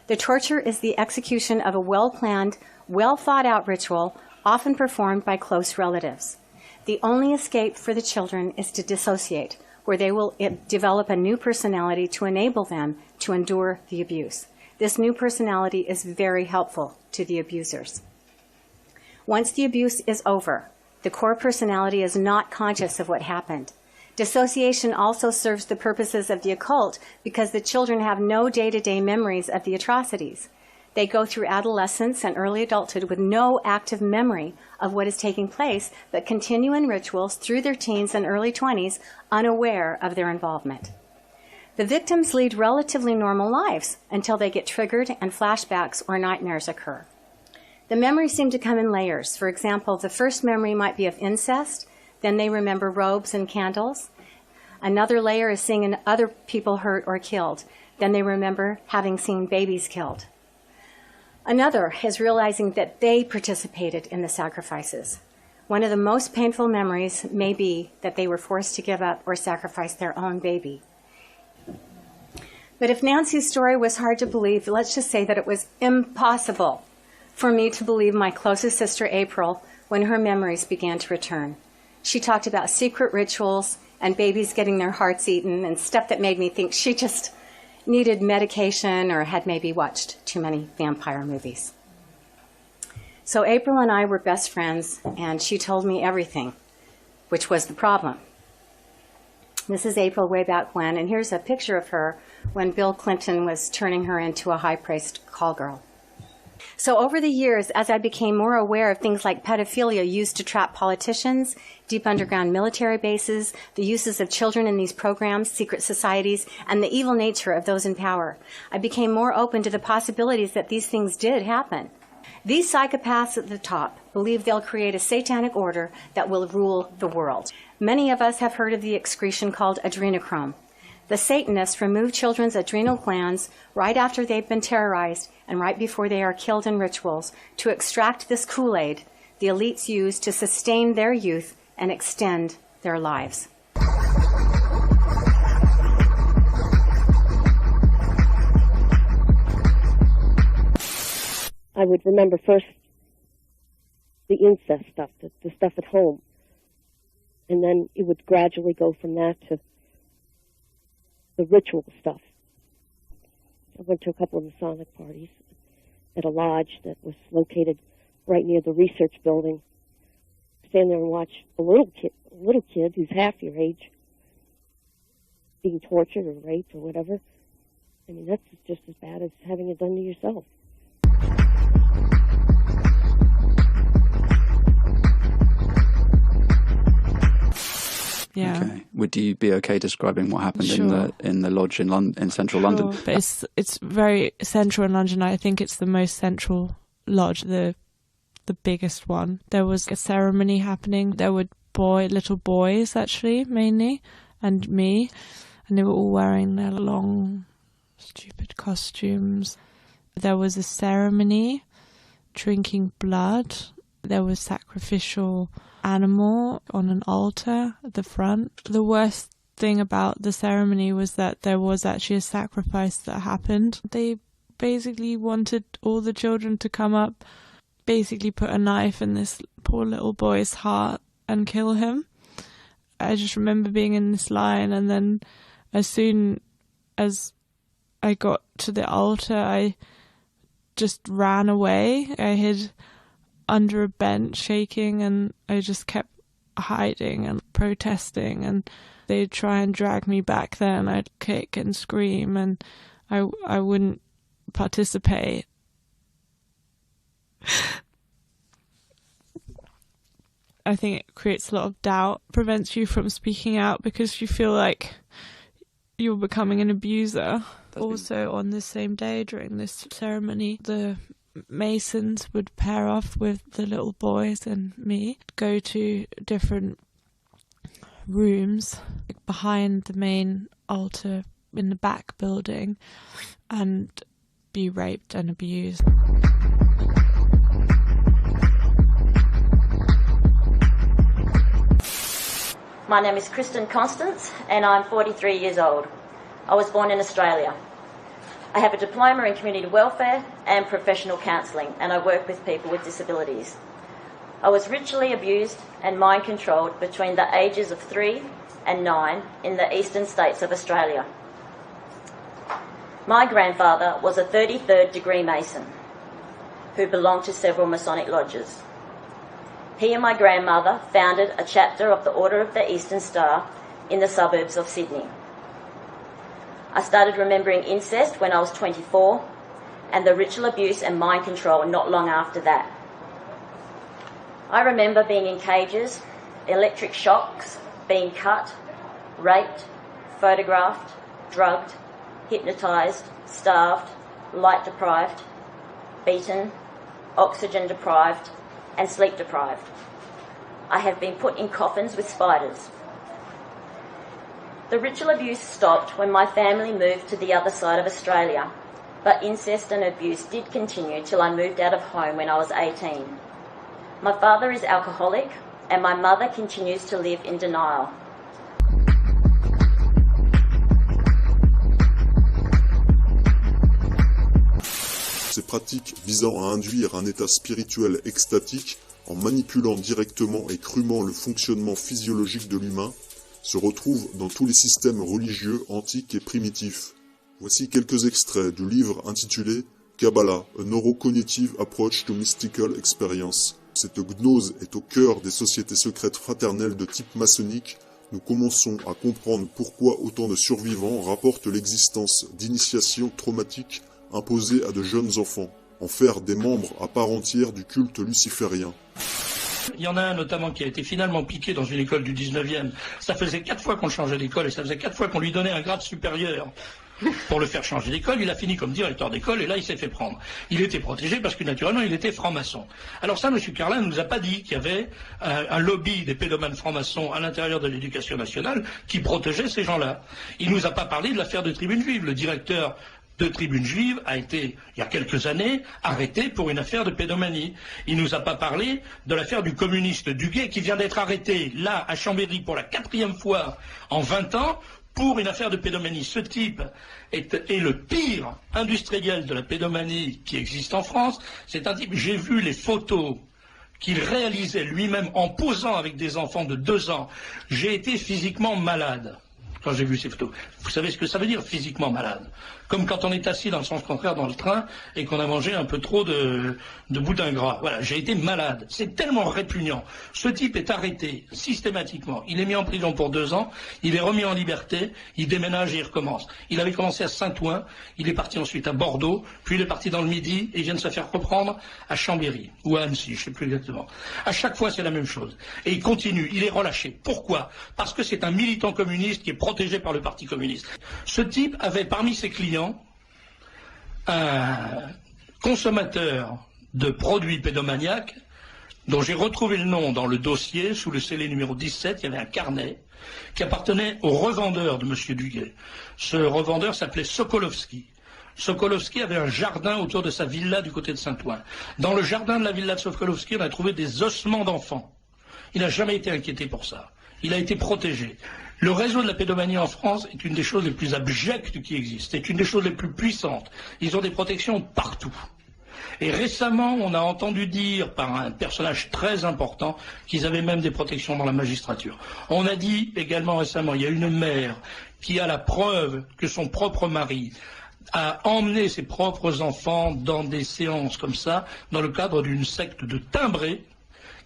The torture is the execution of a well-planned, well-thought-out ritual, often performed by close relatives. The only escape for the children is to dissociate, where they will develop a new personality to enable them to endure the abuse. This new personality is very helpful to the abusers. Once the abuse is over, the core personality is not conscious of what happened. Dissociation also serves the purposes of the occult because the children have no day-to-day memories of the atrocities. They go through adolescence and early adulthood with no active memory of what is taking place, but continue in rituals through their teens and early 20s, unaware of their involvement. The victims lead relatively normal lives until they get triggered and flashbacks or nightmares occur. The memories seem to come in layers. For example, the first memory might be of incest, then they remember robes and candles. Another layer is seeing other people hurt or killed. Then they remember having seen babies killed. Another is realizing that they participated in the sacrifices. One of the most painful memories may be that they were forced to give up or sacrifice their own baby. But if Nancy's story was hard to believe, let's just say that it was impossible for me to believe my closest sister, April, when her memories began to return. She talked about secret rituals and babies getting their hearts eaten and stuff that made me think she just needed medication or had maybe watched too many vampire movies. So April and I were best friends, and she told me everything, which was the problem. This is April way back when, and here's a picture of her when Bill Clinton was turning her into a high-priced call girl. So over the years, as I became more aware of things like pedophilia used to trap politicians, deep underground military bases, the uses of children in these programs, secret societies, and the evil nature of those in power, I became more open to the possibilities that these things did happen. These psychopaths at the top believe they'll create a satanic order that will rule the world. Many of us have heard of the excretion called adrenochrome. The Satanists remove children's adrenal glands right after they've been terrorized and right before they are killed in rituals to extract this Kool-Aid the elites use to sustain their youth and extend their lives. I would remember first the incest stuff, the stuff at home. And then it would gradually go from that to the ritual stuff. I went to a couple of Masonic parties at a lodge that was located right near the research building. Stand there and watch a little kid who's half your age being tortured or raped or whatever. I mean, that's just as bad as having it done to yourself. Yeah. Okay. Would you be okay describing what happened in the lodge in central London? But it's very central in London. I think it's the most central lodge, the biggest one. There was a ceremony happening. There were little boys actually mainly, and me, and they were all wearing their long, stupid costumes. There was a ceremony, drinking blood. There was sacrificial animal on an altar at the front. The worst thing about the ceremony was that there was actually a sacrifice that happened. They basically wanted all the children to come up, basically put a knife in this poor little boy's heart and kill him. I just remember being in this line, and then as soon as I got to the altar, I just ran away. I hid under a bench shaking, and I just kept hiding and protesting, and they'd try and drag me back there, and I'd kick and scream, and I wouldn't participate. I think it creates a lot of doubt, prevents you from speaking out because you feel like you're becoming an abuser. Also, on the same day during this ceremony, the Masons would pair off with the little boys and me, go to different rooms behind the main altar in the back building and be raped and abused. My name is Kristen Constance and I'm 43 years old. I was born in Australia. I have a diploma in community welfare and professional counselling, and I work with people with disabilities. I was ritually abused and mind controlled between the ages of 3 and 9 in the eastern states of Australia. My grandfather was a 33rd degree Mason who belonged to several Masonic lodges. He and my grandmother founded a chapter of the Order of the Eastern Star in the suburbs of Sydney. I started remembering incest when I was 24 and the ritual abuse and mind control not long after that. I remember being in cages, electric shocks, being cut, raped, photographed, drugged, hypnotised, starved, light deprived, beaten, oxygen deprived and sleep deprived. I have been put in coffins with spiders. The ritual abuse stopped when my family moved to the other side of Australia but incest and abuse did continue till I moved out of home when I was 18. My father is alcoholic, and my mother continues to live in denial. Ces pratiques visant à induire un état spirituel extatique en manipulant directement et crûment le fonctionnement physiologique de l'humain se retrouvent dans tous les systèmes religieux antiques et primitifs. Voici quelques extraits du livre intitulé Kabbalah, a Neurocognitive Approach to Mystical Experience. Cette gnose est au cœur des sociétés secrètes fraternelles de type maçonnique. Nous commençons à comprendre pourquoi autant de survivants rapportent l'existence d'initiations traumatiques imposées à de jeunes enfants, en faire des membres à part entière du culte luciférien. Il y en a un notamment qui a été finalement piqué dans une école du 19e. Ça faisait 4 fois qu'on le changeait d'école et ça faisait 4 fois qu'on lui donnait un grade supérieur pour le faire changer d'école. Il a fini comme directeur d'école et là il s'est fait prendre. Il était protégé parce que naturellement il était franc-maçon. Alors ça, M. Carlin ne nous a pas dit qu'il y avait un lobby des pédomanes francs-maçons à l'intérieur de l'éducation nationale qui protégeait ces gens-là. Il ne nous a pas parlé de l'affaire de Tribune Juive. Le directeur de Tribune Juive a été, il y a quelques années, arrêté pour une affaire de pédomanie. Il ne nous a pas parlé de l'affaire du communiste Duguay qui vient d'être arrêté, là, à Chambéry, pour la 4e fois en 20 ans, pour une affaire de pédomanie. Ce type est le pire industriel de la pédomanie qui existe en France. C'est un type, j'ai vu les photos qu'il réalisait lui-même en posant avec des enfants de 2 ans. J'ai été physiquement malade quand j'ai vu ces photos. Vous savez ce que ça veut dire, physiquement malade? Comme quand on est assis dans le sens contraire dans le train et qu'on a mangé un peu trop de boudin gras. Voilà, j'ai été malade. C'est tellement répugnant. Ce type est arrêté systématiquement. Il est mis en prison pour 2 ans. Il est remis en liberté. Il déménage et il recommence. Il avait commencé à Saint-Ouen. Il est parti ensuite à Bordeaux. Puis il est parti dans le Midi et il vient de se faire reprendre à Chambéry ou à Annecy, je ne sais plus exactement. À chaque fois, c'est la même chose. Et il continue. Il est relâché. Pourquoi? Parce que c'est un militant communiste qui est protégé par le Parti communiste. Ce type avait parmi ses clients un consommateur de produits pédomaniaques dont j'ai retrouvé le nom dans le dossier sous le scellé numéro 17. Il y avait un carnet qui appartenait au revendeur de M. Duguay. Ce revendeur s'appelait Sokolovski. Sokolovski avait un jardin autour de sa villa du côté de Saint-Ouen. Dans le jardin de la villa de Sokolovski, on a trouvé des ossements d'enfants. Il n'a jamais été inquiété pour ça. Il a été protégé. Le réseau de la pédomanie en France est une des choses les plus abjectes qui existent. C'est une des choses les plus puissantes. Ils ont des protections partout. Et récemment, on a entendu dire par un personnage très important qu'ils avaient même des protections dans la magistrature. On a dit également récemment, il y a une mère qui a la preuve que son propre mari a emmené ses propres enfants dans des séances comme ça, dans le cadre d'une secte de timbrés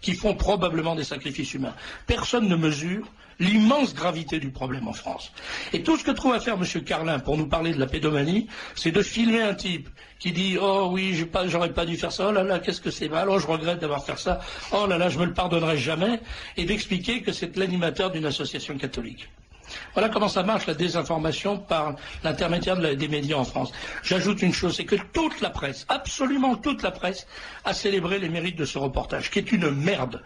qui font probablement des sacrifices humains. Personne ne mesure l'immense gravité du problème en France. Et tout ce que trouve à faire M. Carlin pour nous parler de la pédomanie, c'est de filmer un type qui dit « Oh oui, j'aurais pas dû faire ça, oh là là, qu'est-ce que c'est mal, oh je regrette d'avoir fait ça, oh là là, je me le pardonnerai jamais », et d'expliquer que c'est l'animateur d'une association catholique. Voilà comment ça marche, la désinformation par l'intermédiaire des médias en France. J'ajoute une chose, c'est que toute la presse, absolument toute la presse, a célébré les mérites de ce reportage, qui est une merde.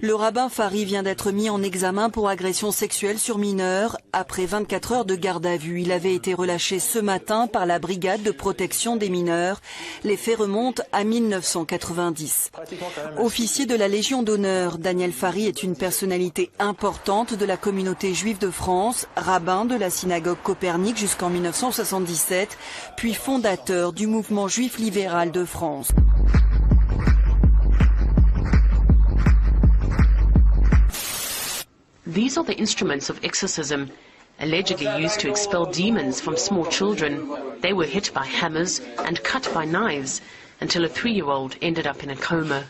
Le rabbin Fari vient d'être mis en examen pour agression sexuelle sur mineur. Après 24 heures de garde à vue, il avait été relâché ce matin par la brigade de protection des mineurs. Les faits remontent à 1990. Officier de la Légion d'honneur, Daniel Fari est une personnalité importante de la communauté juive de France, rabbin de la synagogue Copernic jusqu'en 1977, puis fondateur du mouvement juif libéral de France. These are the instruments of exorcism, allegedly used to expel demons from small children. They were hit by hammers and cut by knives until a 3-year-old ended up in a coma.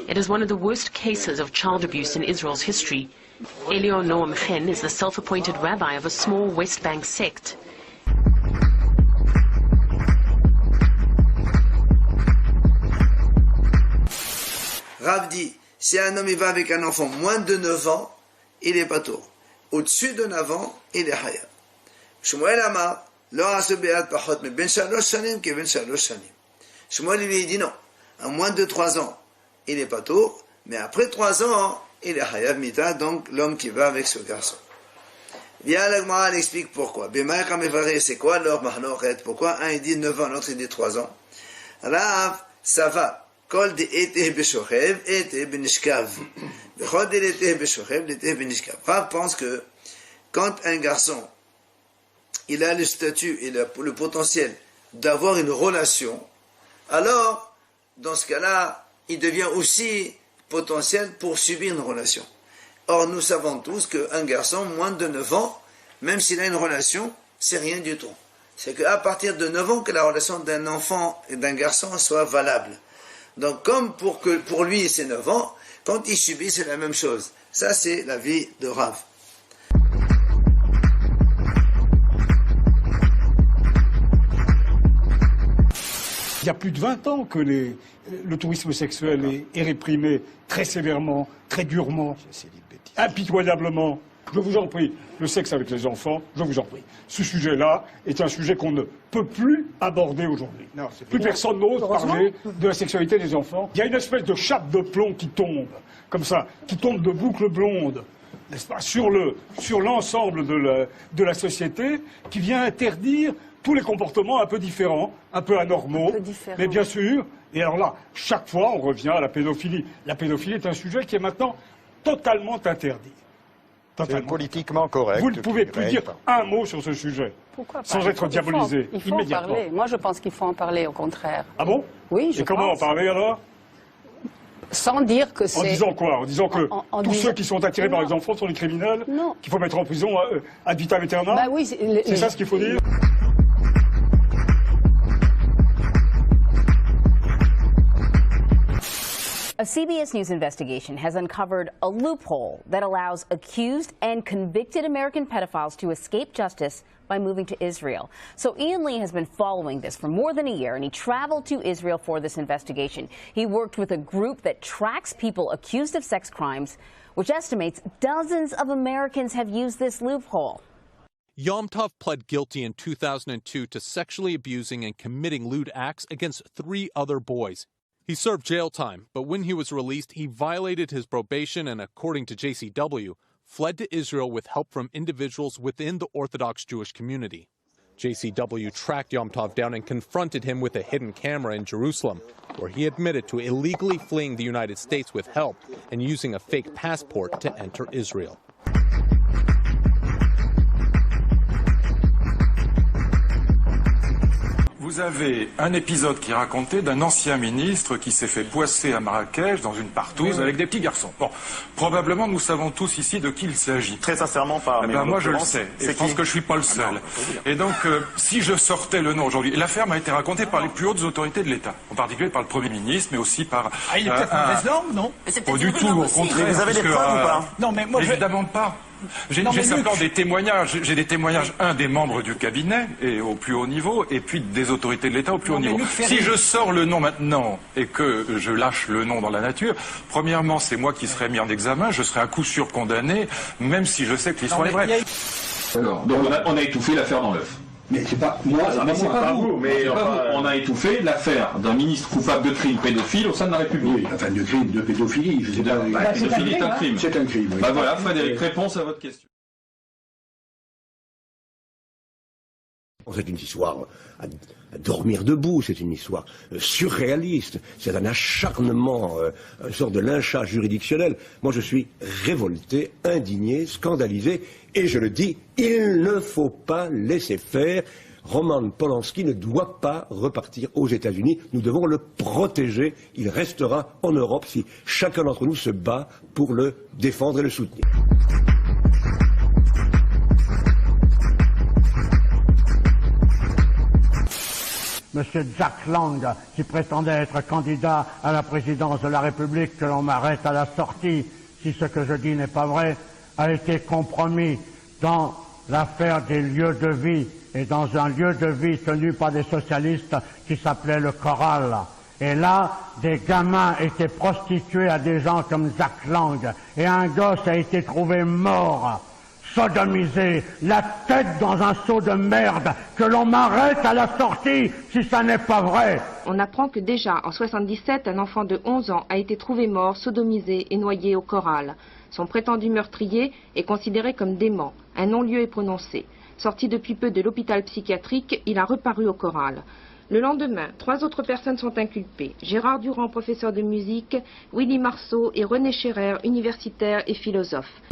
It is one of the worst cases of child abuse in Israel's history. Elior Noam Chen is the self-appointed rabbi of a small West Bank sect. Rav dit, si un homme il va avec un enfant moins de 9 ans, il est patour. Au-dessus de 9 ans, il est hayab. Shmuel Amar, lo asu be'ad pachot me ben 3 shanim ke ben 3 shanim. Shmuel lui dit non, à moins de 3 ans, il est patour, mais après 3 ans, il est Hayav Mita, donc l'homme qui va avec ce garçon. Bien, la Gemara explique pourquoi. C'est quoi leur mahnochet? Pourquoi un il dit 9 ans, l'autre il dit 3 ans? Rav, ça va. Kol de ete beshochev, ete benishkav. Bechol de ete beshochev, ete benishkav. Rav pense que quand un garçon, il a le statut et le potentiel d'avoir une relation, alors, dans ce cas-là, il devient aussi potentiel pour subir une relation. Or, nous savons tous qu'un garçon, moins de 9 ans, même s'il a une relation, c'est rien du tout. C'est qu'à partir de 9 ans que la relation d'un enfant et d'un garçon soit valable. Donc, comme pour lui c'est 9 ans, quand il subit, c'est la même chose. Ça, c'est la vie de Rav. Il y a plus de 20 ans que le tourisme sexuel est réprimé très sévèrement, très durement, impitoyablement. Je vous en prie, le sexe avec les enfants, je vous en prie. Ce sujet-là est un sujet qu'on ne peut plus aborder aujourd'hui. Plus personne n'ose parler de la sexualité des enfants. Il y a une espèce de chape de plomb qui tombe, comme ça, qui tombe de boucles blondes, n'est-ce pas, sur l'ensemble de la société, qui vient interdire tous les comportements un peu différents, un peu anormaux, mais bien sûr. Et alors là, chaque fois, on revient à la pédophilie. La pédophilie est un sujet qui est maintenant totalement interdit. C'est politiquement correct. Vous ne pouvez plus dire un mot sur ce sujet, sans être diabolisé il faut immédiatement. En parler. Moi, je pense qu'il faut en parler, au contraire. Ah bon? Oui, je Et comment en parler alors? Sans dire que c'est... En disant quoi? En disant que tous ceux qui sont attirés par les enfants sont des criminels? Non. Qu'il faut mettre en prison ad vitam aeternam? Bah oui, c'est ça ce qu'il faut dire? A CBS News investigation has uncovered a loophole that allows accused and convicted American pedophiles to escape justice by moving to Israel. So Ian Lee has been following this for more than a year, and he traveled to Israel for this investigation. He worked with a group that tracks people accused of sex crimes, which estimates dozens of Americans have used this loophole. Yom Tov pled guilty in 2002 to sexually abusing and committing lewd acts against 3 other boys. He served jail time, but when he was released, he violated his probation and, according to JCW, fled to Israel with help from individuals within the Orthodox Jewish community. JCW tracked Yom Tov down and confronted him with a hidden camera in Jerusalem, where he admitted to illegally fleeing the United States with help and using a fake passport to enter Israel. Vous avez un épisode qui est raconté d'un ancien ministre qui s'est fait poisser à Marrakech dans une partouze avec des petits garçons. Bon, probablement nous savons tous ici de qui il s'agit. Très sincèrement, pas. Moi je le sais, et je pense que je suis pas le seul. Et donc, si je sortais le nom aujourd'hui, l'affaire m'a été racontée par les plus hautes autorités de l'État, en particulier par le Premier ministre, mais aussi par... Ah, il est peut-être mauvaise langue, non? Pas du tout, au contraire. Vous avez des preuves ou pas? Non, mais moi, évidemment pas. J'ai simplement des témoignages. J'ai des témoignages, des membres du cabinet et au plus haut niveau, et puis des autorités de l'État au plus haut niveau. Si je sors le nom maintenant et que je lâche le nom dans la nature, premièrement, c'est moi qui serai mis en examen, je serai à coup sûr condamné, même si je sais que l'histoire est vraie. Alors, donc on a étouffé l'affaire dans l'œuf. Mais c'est pas moi, c'est pas vous. Mais on a étouffé l'affaire d'un ministre coupable de crimes pédophiles au sein de la République. Oui, enfin de crimes de pédophilie. Je sais pas. Pédophilie est un crime. C'est un crime. Oui. Bah voilà, Frédéric, réponse à votre question. C'est une histoire à dormir debout, c'est une histoire surréaliste, c'est un acharnement, une sorte de lynchage juridictionnel. Moi je suis révolté, indigné, scandalisé, et je le dis, il ne faut pas laisser faire. Roman Polanski ne doit pas repartir aux États-Unis, nous devons le protéger, il restera en Europe si chacun d'entre nous se bat pour le défendre et le soutenir. Monsieur Jack Lang, qui prétendait être candidat à la présidence de la République, que l'on m'arrête à la sortie, si ce que je dis n'est pas vrai, a été compromis dans l'affaire des lieux de vie et dans un lieu de vie tenu par des socialistes qui s'appelait le Choral. Et là, des gamins étaient prostitués à des gens comme Jack Lang, et un gosse a été trouvé mort sodomisé, la tête dans un seau de merde, que l'on m'arrête à la sortie si ça n'est pas vrai. On apprend que déjà en 77, un enfant de 11 ans a été trouvé mort, sodomisé et noyé au Corral. Son prétendu meurtrier est considéré comme dément. Un non-lieu est prononcé. Sorti depuis peu de l'hôpital psychiatrique, il a reparu au Corral. Le lendemain, 3 autres personnes sont inculpées. Gérard Durand, professeur de musique, Willy Marceau et René Scherer, universitaire et philosophe.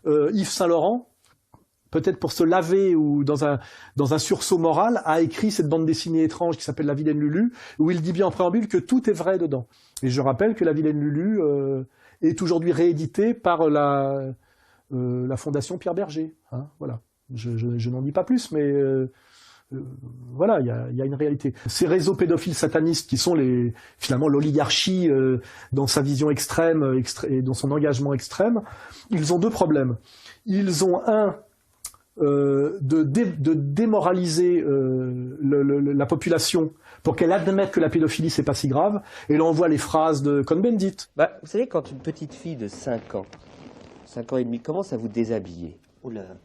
Yves Saint-Laurent, peut-être pour se laver ou dans un sursaut moral, a écrit cette bande dessinée étrange qui s'appelle La Vilaine Lulu, où il dit bien en préambule que tout est vrai dedans. Et je rappelle que La Vilaine Lulu est aujourd'hui rééditée par la Fondation Pierre Berger. Hein, voilà. Je n'en dis pas plus, mais voilà, il y a une réalité. Ces réseaux pédophiles satanistes qui sont finalement l'oligarchie dans sa vision extrême et dans son engagement extrême, ils ont 2 problèmes. Ils ont de démoraliser la population pour qu'elle admette que la pédophilie c'est pas si grave, et là on voit les phrases de Cohn-Bendit. Vous savez, quand une petite fille de 5 ans et demi commence à vous déshabiller,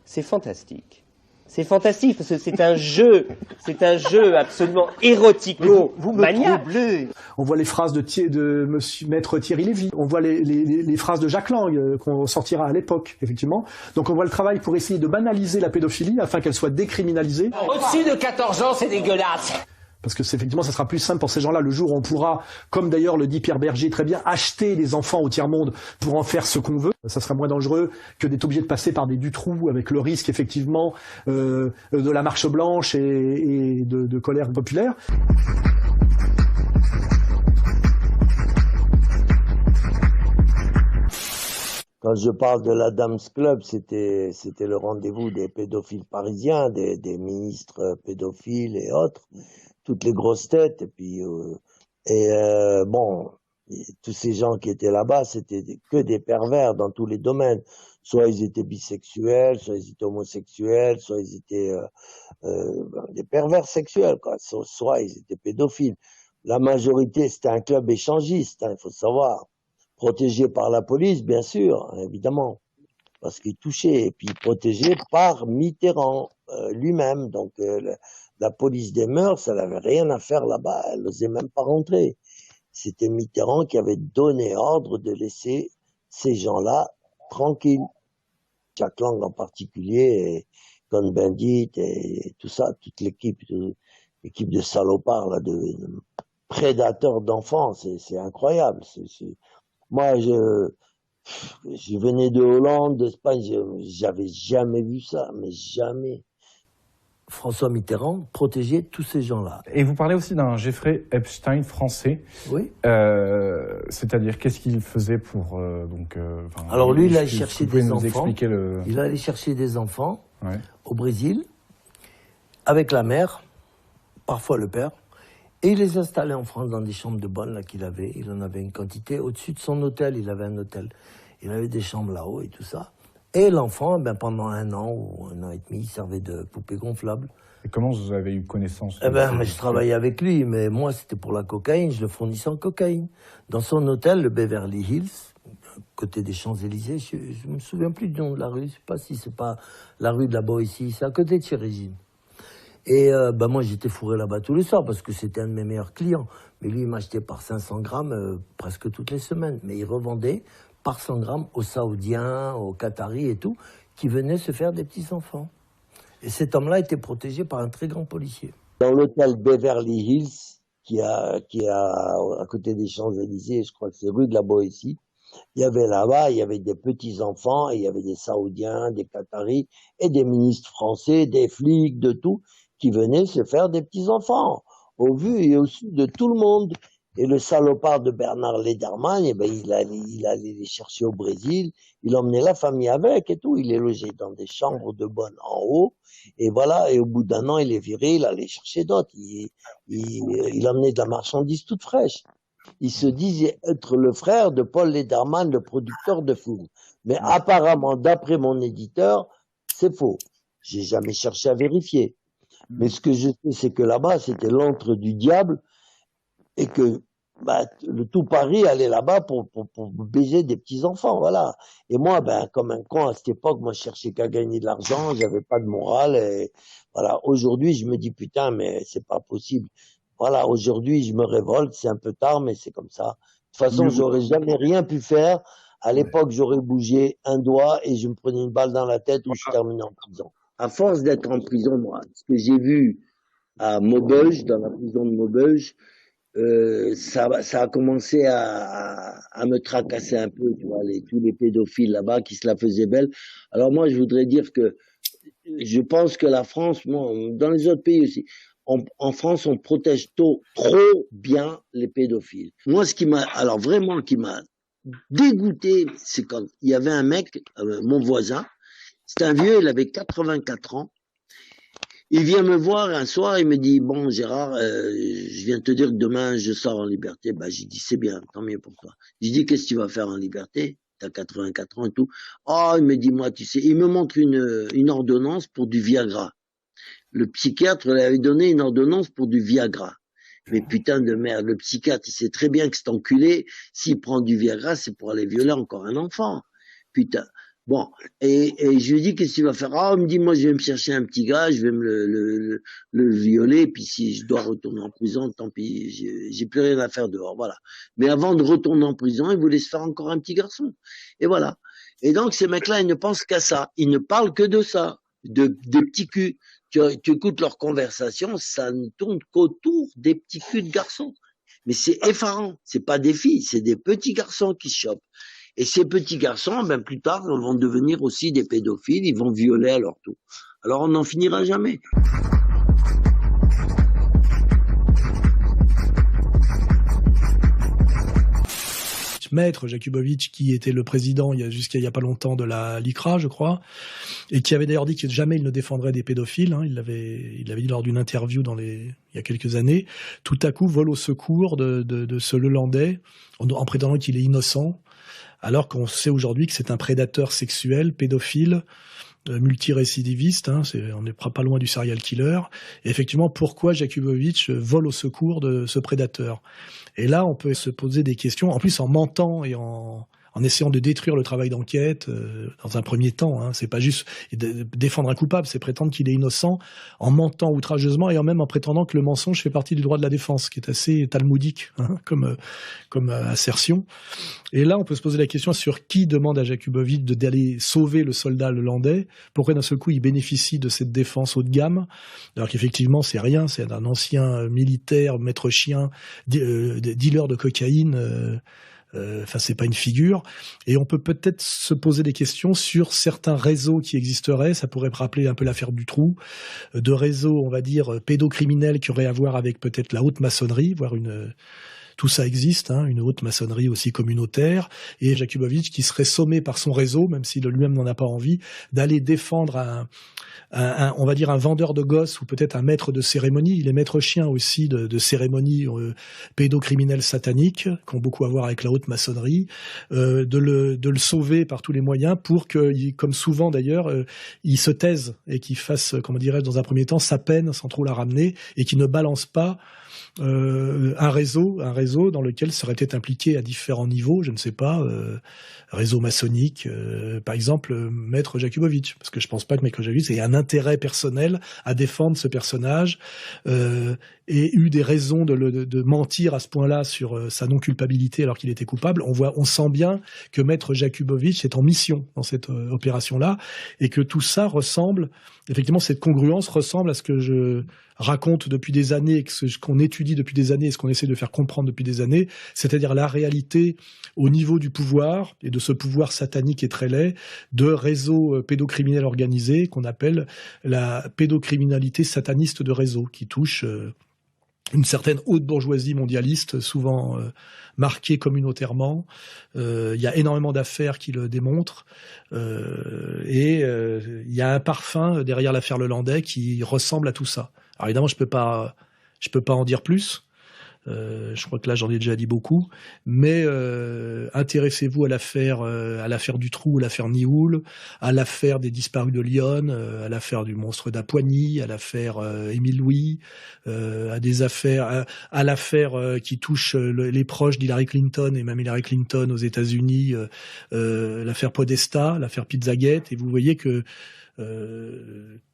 c'est fantastique. C'est fantastique parce que c'est un jeu absolument érotico-maniaque. On voit les phrases de maître Thierry Lévy, on voit les phrases de Jacques Lang qu'on sortira à l'époque, effectivement. Donc on voit le travail pour essayer de banaliser la pédophilie afin qu'elle soit décriminalisée. Au-dessus de 14 ans, c'est dégueulasse. Parce que effectivement, ça sera plus simple pour ces gens-là le jour où on pourra, comme d'ailleurs le dit Pierre Berger très bien, acheter les enfants au tiers-monde pour en faire ce qu'on veut. Ça sera moins dangereux que d'être obligé de passer par des Dutroux avec le risque effectivement de la marche blanche et de colère populaire. Quand je parle de l'Adams Club, c'était le rendez-vous des pédophiles parisiens, des ministres pédophiles et autres, toutes les grosses têtes. Et puis bon, tous ces gens qui étaient là-bas, c'était que des pervers dans tous les domaines. Soit ils étaient bisexuels, soit ils étaient homosexuels, soit ils étaient des pervers sexuels, quoi. Soit ils étaient pédophiles. La majorité, c'était un club échangiste, hein, il faut savoir. Protégé par la police, bien sûr, évidemment, parce qu'il touchait, et puis protégé par Mitterrand lui-même. Donc la police des mœurs, elle avait rien à faire là-bas, elle n'osait même pas rentrer. C'était Mitterrand qui avait donné ordre de laisser ces gens-là tranquilles. Jacques Lang en particulier, et Cohn-Bendit et tout ça, toute l'équipe de salopards, là, de prédateurs d'enfants, c'est incroyable. Moi, je venais de Hollande, d'Espagne, j'avais jamais vu ça, mais jamais. François Mitterrand protégeait tous ces gens-là. Et vous parlez aussi d'un Jeffrey Epstein français. Oui. C'est-à-dire, qu'est-ce qu'il faisait pour alors lui, il allait chercher des enfants. Expliquer il allait chercher des enfants au Brésil avec la mère, parfois le père. Et il les installait en France dans des chambres de bonne là qu'il avait. Il en avait une quantité. Au-dessus de son hôtel, il avait un hôtel. Il avait des chambres là-haut et tout ça. Et l'enfant, pendant 1 an ou 1 an et demi, il servait de poupée gonflable. Et comment vous avez eu connaissance je travaillais avec lui, mais moi, c'était pour la cocaïne. Je le fournissais en cocaïne. Dans son hôtel, le Beverly Hills, côté des Champs-Élysées, je me souviens plus du nom de la rue. Je sais pas si c'est pas la rue de la Boétie. C'est à côté de chez Régine. Et moi, j'étais fourré là-bas tous les soirs parce que c'était un de mes meilleurs clients. Mais lui, il m'achetait par 500 grammes presque toutes les semaines. Mais il revendait par 100 grammes aux Saoudiens, aux Qataris et tout, qui venaient se faire des petits-enfants. Et cet homme-là était protégé par un très grand policier. Dans l'hôtel Beverly Hills, qui a à côté des Champs-Élysées, je crois que c'est rue de la Boétie, il y avait des petits-enfants, et il y avait des Saoudiens, des Qataris, et des ministres français, des flics, de tout, qui venaient se faire des petits-enfants, au vu et au su de tout le monde. Et le salopard de Bernard Lederman, il allait les chercher au Brésil, il emmenait la famille avec et tout, il les logeait dans des chambres de bonne en haut, et voilà, et au bout d'1 an, il les virait, il allait chercher d'autres, il emmenait de la marchandise toute fraîche. Il se disait être le frère de Paul Lederman, le producteur de films. Mais apparemment, d'après mon éditeur, c'est faux. J'ai jamais cherché à vérifier. Mais ce que je sais, c'est que là-bas, c'était l'antre du diable et que tout Paris allait là-bas pour baiser des petits-enfants, voilà. Et moi, comme un con à cette époque, moi, je cherchais qu'à gagner de l'argent, j'avais pas de morale, et voilà. Aujourd'hui, je me dis, putain, mais c'est pas possible. Voilà, aujourd'hui, je me révolte, c'est un peu tard, mais c'est comme ça. De toute façon, j'aurais jamais rien pu faire. À l'époque, j'aurais bougé un doigt et je me prenais une balle dans la tête ou je terminais en prison. À force d'être en prison, moi, ce que j'ai vu à Maubeuge, dans la prison de Maubeuge, ça a commencé à me tracasser un peu, tu vois, tous les pédophiles là-bas qui se la faisaient belle. Alors moi, je voudrais dire que je pense que la France, moi, dans les autres pays aussi, en France, on protège trop bien les pédophiles. Moi, ce qui m'a dégoûté, c'est quand il y avait un mec, mon voisin, c'est un vieux, il avait 84 ans. Il vient me voir un soir, il me dit, bon Gérard, je viens te dire que demain je sors en liberté. J'ai dit, c'est bien, tant mieux pour toi. Je dis, qu'est-ce que tu vas faire en liberté? T'as 84 ans et tout. Oh, il me dit, moi, tu sais, il me montre une ordonnance pour du Viagra. Le psychiatre lui avait donné une ordonnance pour du Viagra. Mais putain de merde, le psychiatre, il sait très bien que cet enculé, s'il prend du Viagra, c'est pour aller violer encore un enfant. Putain. Bon, et je lui dis, qu'est-ce que tu vas faire? Ah, il me dit, moi, je vais me chercher un petit gars, je vais le violer, puis si je dois retourner en prison, tant pis, j'ai plus rien à faire dehors, voilà. Mais avant de retourner en prison, il voulait se faire encore un petit garçon. Et voilà. Et donc, ces mecs-là, ils ne pensent qu'à ça. Ils ne parlent que de ça, des petits culs. Tu écoutes leur conversation, ça ne tourne qu'autour des petits culs de garçons. Mais c'est effarant. C'est pas des filles, c'est des petits garçons qui se chopent. Et ces petits garçons, plus tard, vont devenir aussi des pédophiles, ils vont violer à leur tour. Alors on n'en finira jamais. Maître Jakubowicz, qui était le président jusqu'à il y a pas longtemps de la LICRA, je crois, et qui avait d'ailleurs dit que jamais il ne défendrait des pédophiles, il l'avait dit lors d'une interview il y a quelques années, tout à coup vole au secours de ce Lelandais, en prétendant qu'il est innocent, alors qu'on sait aujourd'hui que c'est un prédateur sexuel, pédophile, multirécidiviste, on n'est pas loin du serial killer. Et effectivement, pourquoi Jakubowicz vole au secours de ce prédateur? Et là, on peut se poser des questions, en plus en mentant et en essayant de détruire le travail d'enquête dans un premier temps. C'est pas juste défendre un coupable, c'est prétendre qu'il est innocent en mentant outrageusement et en même en prétendant que le mensonge fait partie du droit de la défense, qui est assez talmudique comme assertion. Et là, on peut se poser la question sur qui demande à Jakubowicz d'aller sauver le soldat lelandais. Pourquoi d'un seul coup il bénéficie de cette défense haut de gamme, alors qu'effectivement c'est rien, c'est un ancien militaire, maître chien, dealer de cocaïne. C'est pas une figure. Et on peut peut-être se poser des questions sur certains réseaux qui existeraient. Ça pourrait me rappeler un peu l'affaire du Trou, de réseaux, on va dire, pédocriminels qui auraient à voir avec peut-être la haute maçonnerie, voire tout ça existe, une haute maçonnerie aussi communautaire, et Jakubowicz qui serait sommé par son réseau, même s'il lui-même n'en a pas envie, d'aller défendre on va dire un vendeur de gosses ou peut-être un maître de cérémonie. Il est maître chien aussi de cérémonies pédocriminelles sataniques qui ont beaucoup à voir avec la haute maçonnerie, de le sauver par tous les moyens pour que, comme souvent d'ailleurs, il se taise et qu'il fasse, comment dirais-je, dans un premier temps, sa peine sans trop la ramener et qu'il ne balance pas un réseau dans lequel serait peut-être impliqué à différents niveaux, je ne sais pas, réseau maçonnique, par exemple, Maître Jakubowicz, parce que je pense pas que Maître Jakubowicz ait un intérêt personnel à défendre ce personnage et eu des raisons de mentir à ce point-là sur sa non-culpabilité alors qu'il était coupable. On sent bien que Maître Jakubowicz est en mission dans cette opération-là et que tout ça ressemble, effectivement, cette congruence ressemble à ce que je raconte depuis des années, ce qu'on étudie depuis des années et ce qu'on essaie de faire comprendre depuis des années, c'est-à-dire la réalité au niveau du pouvoir et de ce pouvoir satanique et très laid de réseaux pédocriminels organisés qu'on appelle la pédocriminalité sataniste de réseau, qui touche une certaine haute bourgeoisie mondialiste, souvent marquée communautairement. Il y a énormément d'affaires qui le démontrent. Et il y a un parfum derrière l'affaire Lelandais qui ressemble à tout ça. Alors évidemment, je peux pas en dire plus. Je crois que là, j'en ai déjà dit beaucoup. Mais intéressez-vous à l'affaire Dutroux, à l'affaire Nioul, à l'affaire des disparus de Lyon, à l'affaire du monstre d'Apoigny, à l'affaire Émile Louis, à l'affaire qui touche les proches d'Hillary Clinton et même Hillary Clinton aux États-Unis, l'affaire Podesta, l'affaire Pizzagate. Et vous voyez que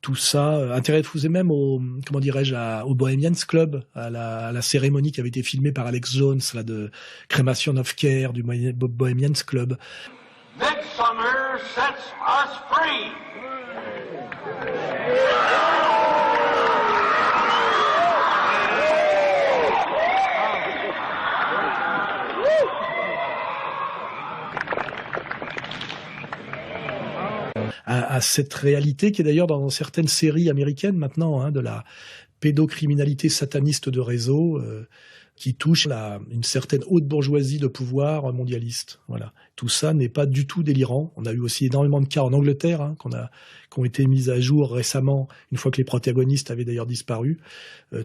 tout ça, intéressez-vous même au Bohemians Club, à la cérémonie qui avait été filmée par Alex Jones, là, de Cremation of Care du Bohemians Club. Midsummer sets us free. À cette réalité qui est d'ailleurs dans certaines séries américaines maintenant, de la pédocriminalité sataniste de réseau qui touche une certaine haute bourgeoisie de pouvoir mondialiste. Voilà. Tout ça n'est pas du tout délirant. On a eu aussi énormément de cas en Angleterre qui ont été mis à jour récemment, une fois que les protagonistes avaient d'ailleurs disparu.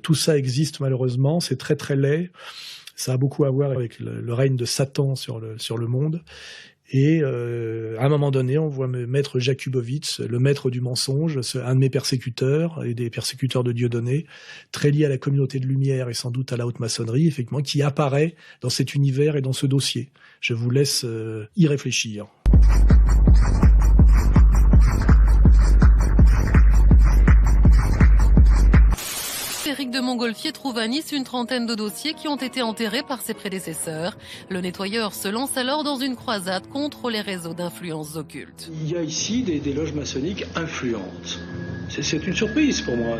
Tout ça existe malheureusement, c'est très très laid. Ça a beaucoup à voir avec le règne de Satan sur le monde. Et à un moment donné, on voit maître Jakubowicz, le maître du mensonge, un de mes persécuteurs et des persécuteurs de Dieudonné, très lié à la communauté de lumière et sans doute à la haute maçonnerie, effectivement, qui apparaît dans cet univers et dans ce dossier. Je vous laisse y réfléchir. Éric de Montgolfier trouve à Nice une trentaine de dossiers qui ont été enterrés par ses prédécesseurs. Le nettoyeur se lance alors dans une croisade contre les réseaux d'influences occultes. Il y a ici des loges maçonniques influentes. C'est une surprise pour moi.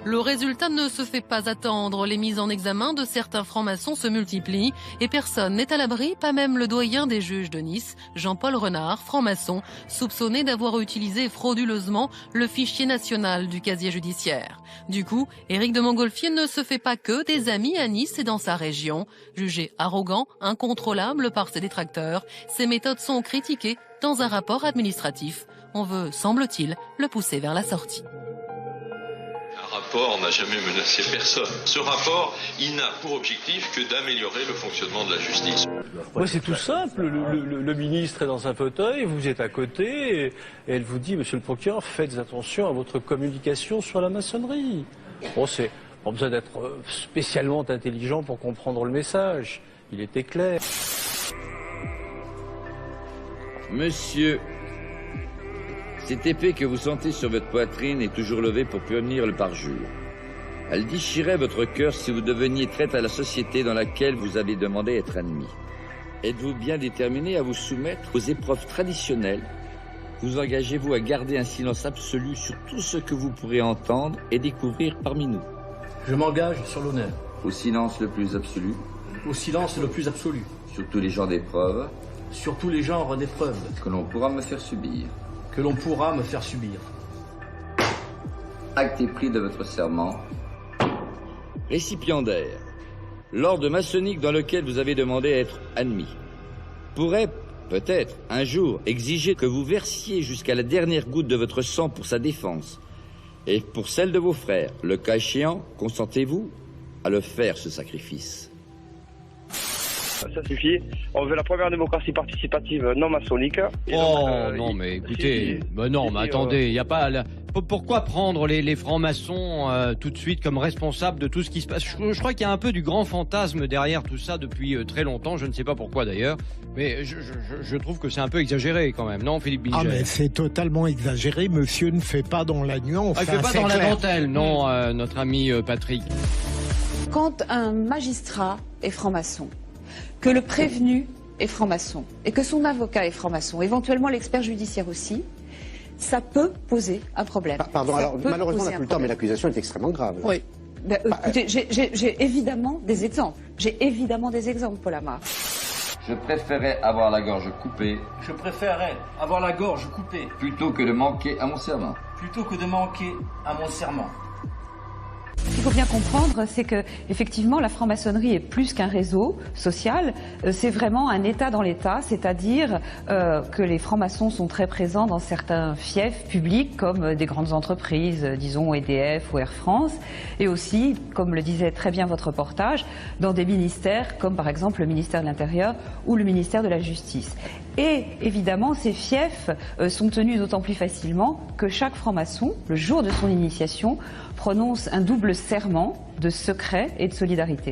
Le résultat ne se fait pas attendre. Les mises en examen de certains francs-maçons se multiplient et personne n'est à l'abri, pas même le doyen des juges de Nice, Jean-Paul Renard, franc-maçon, soupçonné d'avoir utilisé frauduleusement le fichier national du casier judiciaire. Du coup, Éric de Montgolfier ne se fait pas que des amis à Nice et dans sa région. Jugé arrogant, incontrôlable par ses détracteurs, ses méthodes sont critiquées dans un rapport administratif. On veut, semble-t-il, le pousser vers la sortie. Un rapport n'a jamais menacé personne. Ce rapport, il n'a pour objectif que d'améliorer le fonctionnement de la justice. Ouais, c'est tout simple. Le ministre est dans un fauteuil, vous êtes à côté, et elle vous dit, monsieur le procureur, faites attention à votre communication sur la maçonnerie. Bon, c'est pas besoin d'être spécialement intelligent pour comprendre le message. Il était clair. Monsieur, cette épée que vous sentez sur votre poitrine est toujours levée pour punir le parjure. Elle déchirait votre cœur si vous deveniez traître à la société dans laquelle vous avez demandé à être admis. Êtes-vous bien déterminé à vous soumettre aux épreuves traditionnelles? Vous engagez-vous à garder un silence absolu sur tout ce que vous pourrez entendre et découvrir parmi nous? Je m'engage sur l'honneur. Au silence le plus absolu? Au silence le plus absolu. Sur tous les genres d'épreuves? Sur tous les genres d'épreuves. Que l'on pourra me faire subir. Que l'on pourra me faire subir. Acte et pris de votre serment. Récipiendaire. L'ordre maçonnique dans lequel vous avez demandé à être admis pourrait, peut-être, un jour, exiger que vous versiez jusqu'à la dernière goutte de votre sang pour sa défense et pour celle de vos frères. Le cas échéant, consentez-vous à le faire, ce sacrifice? Ça suffit. On veut la première démocratie participative non maçonnique. Non, mais écoutez, non, mais attendez, il y a pas. Pourquoi prendre les francs-maçons tout de suite comme responsables de tout ce qui se passe? Je crois qu'il y a un peu du grand fantasme derrière tout ça depuis très longtemps. Je ne sais pas pourquoi d'ailleurs, mais je trouve que c'est un peu exagéré quand même, non, Philippe Bilger? Ah, mais c'est totalement exagéré. Monsieur ne fait pas dans la nuance. Il ne fait pas dans la dentelle, non, notre ami Patrick. Quand un magistrat est franc-maçon, que le prévenu est franc-maçon et que son avocat est franc-maçon, éventuellement l'expert judiciaire aussi, ça peut poser un problème. Pardon, alors malheureusement on n'a plus le temps, mais l'accusation est extrêmement grave. Oui. Écoutez, j'ai évidemment des exemples. J'ai évidemment des exemples, Paul Amar. Je préférais avoir la gorge coupée. Je préférerais avoir la gorge coupée. Plutôt que de manquer à mon serment. Plutôt que de manquer à mon serment. Ce qu'il faut bien comprendre, c'est que effectivement, la franc-maçonnerie est plus qu'un réseau social. C'est vraiment un État dans l'État, c'est-à-dire que les francs-maçons sont très présents dans certains fiefs publics, comme des grandes entreprises, disons EDF ou Air France, et aussi, comme le disait très bien votre reportage, dans des ministères, comme par exemple le ministère de l'Intérieur ou le ministère de la Justice. Et évidemment, ces fiefs sont tenus d'autant plus facilement que chaque franc-maçon, le jour de son initiation, prononce un double serment de secret et de solidarité.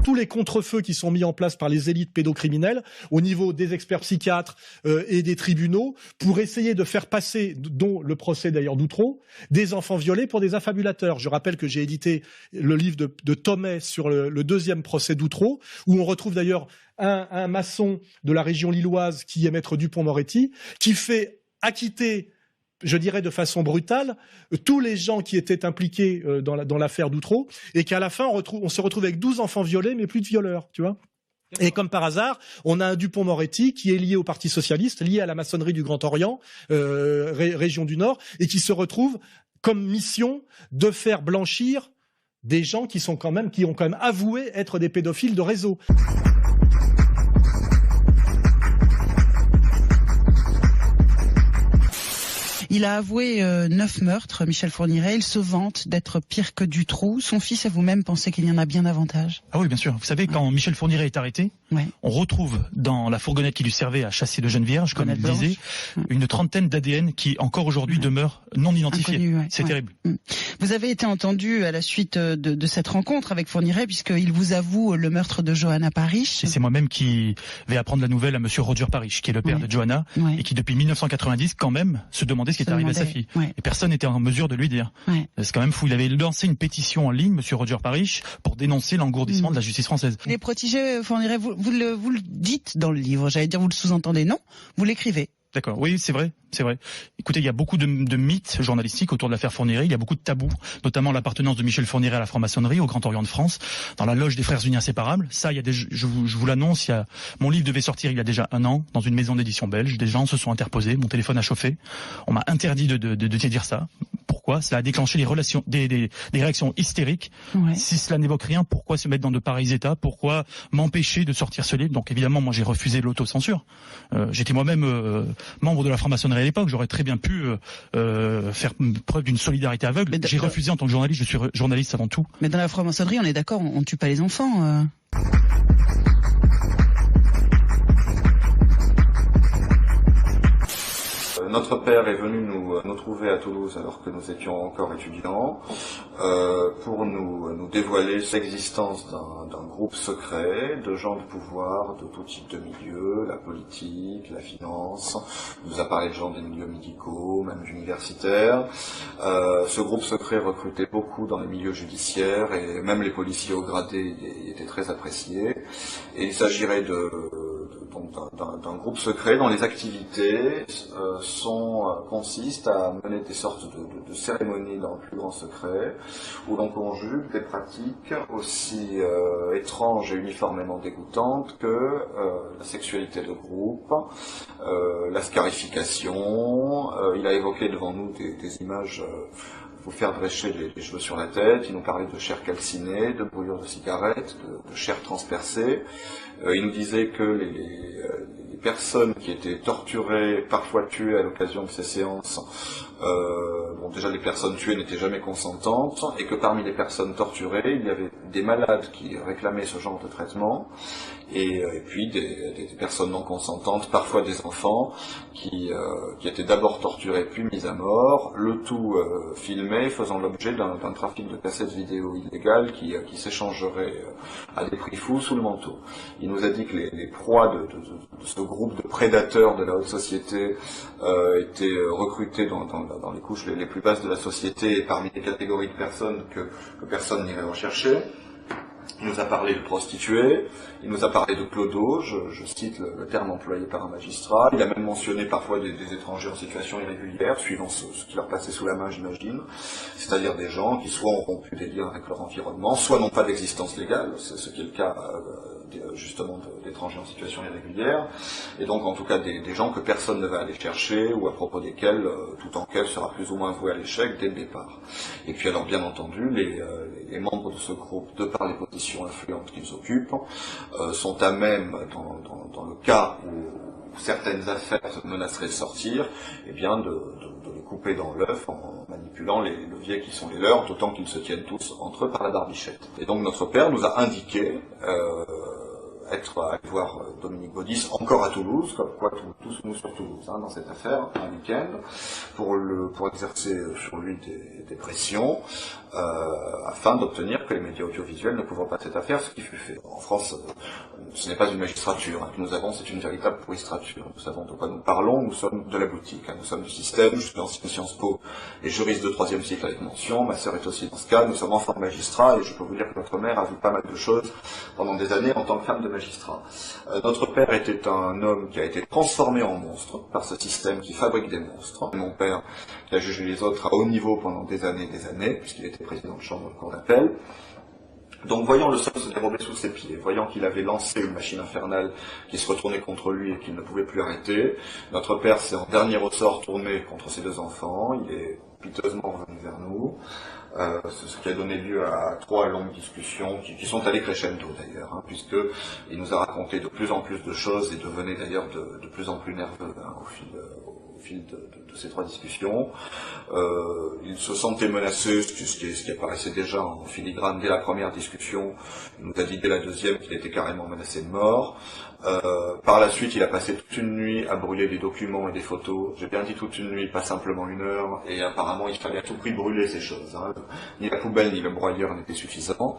Tous les contre-feux qui sont mis en place par les élites pédocriminelles au niveau des experts psychiatres et des tribunaux pour essayer de faire passer, dont le procès d'ailleurs d'Outreau, des enfants violés pour des affabulateurs. Je rappelle que j'ai édité le livre de Thomet sur le deuxième procès d'Outreau, où on retrouve d'ailleurs un maçon de la région lilloise qui est maître Dupond-Moretti, qui fait acquitter, je dirais de façon brutale, tous les gens qui étaient impliqués dans l'affaire d'Outreau, et qu'à la fin, on se retrouve avec 12 enfants violés, mais plus de violeurs, tu vois. Et comme par hasard, on a un Dupond-Moretti qui est lié au Parti Socialiste, lié à la maçonnerie du Grand Orient, région du Nord, et qui se retrouve comme mission de faire blanchir des gens qui ont quand même avoué être des pédophiles de réseau. Il a avoué 9 meurtres, Michel Fourniret. Il se vante d'être pire que Dutroux. Son fils et vous-même pensez qu'il y en a bien davantage? Ah oui, bien sûr. Vous savez, quand Michel Fourniret est arrêté, on retrouve dans la fourgonnette qui lui servait à chasser de jeunes vierges, comme il disait, une trentaine d'ADN qui, encore aujourd'hui, demeurent non identifiés. C'est terrible. Vous avez été entendu à la suite de cette rencontre avec Fourniret, puisqu'il vous avoue le meurtre de Johanna Parish. Et c'est moi-même qui vais apprendre la nouvelle à monsieur Roger Parish, qui est le père de Johanna, et qui, depuis 1990, quand même, se demandait ce qui est arrivé à sa fille. Et personne n'était en mesure de lui dire. C'est quand même fou. Il avait lancé une pétition en ligne, monsieur Roger Parish, pour dénoncer l'engourdissement de la justice française. Les protégés, Fourniret, vous le dites dans le livre, j'allais dire vous le sous-entendez, non, vous l'écrivez. D'accord, oui, c'est vrai, c'est vrai. Écoutez, il y a beaucoup de mythes journalistiques autour de l'affaire Fourniret, il y a beaucoup de tabous, notamment l'appartenance de Michel Fourniret à la franc-maçonnerie, au Grand Orient de France, dans la loge des Frères Unis Inséparables. Ça, il y a je vous l'annonce, mon livre devait sortir il y a déjà 1 an, dans une maison d'édition belge. Des gens se sont interposés, mon téléphone a chauffé. On m'a interdit de dire ça. Pourquoi? Ça a déclenché des réactions hystériques. Si cela n'évoque rien, pourquoi se mettre dans de pareils états? Pourquoi m'empêcher de sortir ce livre? Donc évidemment, moi j'ai refusé l'autocensure. J'étais moi-même membre de la franc-maçonnerie à l'époque, j'aurais très bien pu faire preuve d'une solidarité aveugle. J'ai refusé en tant que journaliste, je suis journaliste avant tout. Mais dans la franc-maçonnerie, on est d'accord, on tue pas les enfants. Notre père est venu nous trouver à Toulouse alors que nous étions encore étudiants pour nous dévoiler l'existence d'un groupe secret de gens de pouvoir de tout type de milieux, la politique, la finance. Il nous a parlé de gens des milieux médicaux, même universitaires. Ce groupe secret recrutait beaucoup dans les milieux judiciaires et même les policiers haut gradés y étaient très appréciés. Et il s'agirait d'un groupe secret dont les activités consistent à mener des sortes de cérémonies dans le plus grand secret, où l'on conjugue des pratiques aussi étranges et uniformément dégoûtantes que la sexualité de groupe, la scarification. Il a évoqué devant nous des images vous faire drescher les cheveux sur la tête. Il nous parlait de chair calcinée, de brûlures de cigarettes, de chair transpercée. Il nous disait que les personnes qui étaient torturées, parfois tuées à l'occasion de ces séances, déjà les personnes tuées n'étaient jamais consentantes, et que parmi les personnes torturées, il y avait des malades qui réclamaient ce genre de traitement, et puis des personnes non consentantes, parfois des enfants, qui étaient d'abord torturés puis mis à mort, le tout filmé, faisant l'objet d'un trafic de cassettes vidéo illégales qui s'échangerait à des prix fous sous le manteau. Il nous a dit que les proies de ce groupe de prédateurs de la haute société étaient recrutés dans les couches les plus basses de la société et parmi les catégories de personnes que personne n'irait rechercher. Il nous a parlé de prostituées, il nous a parlé de clodos, je cite le terme employé par un magistrat. Il a même mentionné parfois des étrangers en situation irrégulière, suivant ce qui leur passait sous la main, j'imagine. C'est-à-dire des gens qui soit ont rompu des liens avec leur environnement, soit n'ont pas d'existence légale, c'est ce qui est le cas justement d'étrangers en situation irrégulière, et donc en tout cas des gens que personne ne va aller chercher, ou à propos desquels toute enquête sera plus ou moins vouée à l'échec dès le départ. Et puis alors bien entendu, les membres de ce groupe, de par les positions influentes qu'ils occupent, sont à même, dans le cas où certaines affaires menaceraient de sortir, eh bien de les couper dans l'œuf en manipulant les leviers qui sont les leurs, d'autant qu'ils se tiennent tous entre eux par la barbichette. Et donc notre père nous a indiqué être allé voir Dominique Baudis, encore à Toulouse, comme quoi tous nous sur Toulouse, dans cette affaire, un week-end, pour exercer sur lui des pressions, afin d'obtenir que les médias audiovisuels ne couvrent pas cette affaire, ce qui fut fait. En France, ce n'est pas une magistrature que nous avons, c'est une véritable pourristrature. Nous savons de quoi nous parlons, nous sommes de la boutique, nous sommes du système. Je suis ancien Sciences Po et juriste de 3e cycle avec mention, ma sœur est aussi dans ce cas, nous sommes enfants de magistrats, et je peux vous dire que notre mère a vu pas mal de choses pendant des années en tant que femme de magistrat. Notre père était un homme qui a été transformé en monstre par ce système qui fabrique des monstres. Mon père, qui a jugé les autres à haut niveau pendant des années, puisqu'il était président de chambre de cour d'appel. Donc voyant le sol se dérober sous ses pieds, voyant qu'il avait lancé une machine infernale qui se retournait contre lui et qu'il ne pouvait plus arrêter, notre père s'est en dernier ressort tourné contre ses 2 enfants, il est piteusement revenu vers nous, ce qui a donné lieu à 3 longues discussions qui sont allées crescendo d'ailleurs, puisque il nous a raconté de plus en plus de choses et devenait d'ailleurs de plus en plus nerveux au fil de ces 3 discussions. Il se sentait menacé, ce qui apparaissait déjà en filigrane dès la première discussion. Il nous a dit dès la 2e qu'il était carrément menacé de mort. Par la suite, il a passé toute une nuit à brûler des documents et des photos. J'ai bien dit toute une nuit, pas simplement 1 heure, et apparemment il fallait à tout prix brûler ces choses. Ni la poubelle ni le broyeur n'étaient suffisants.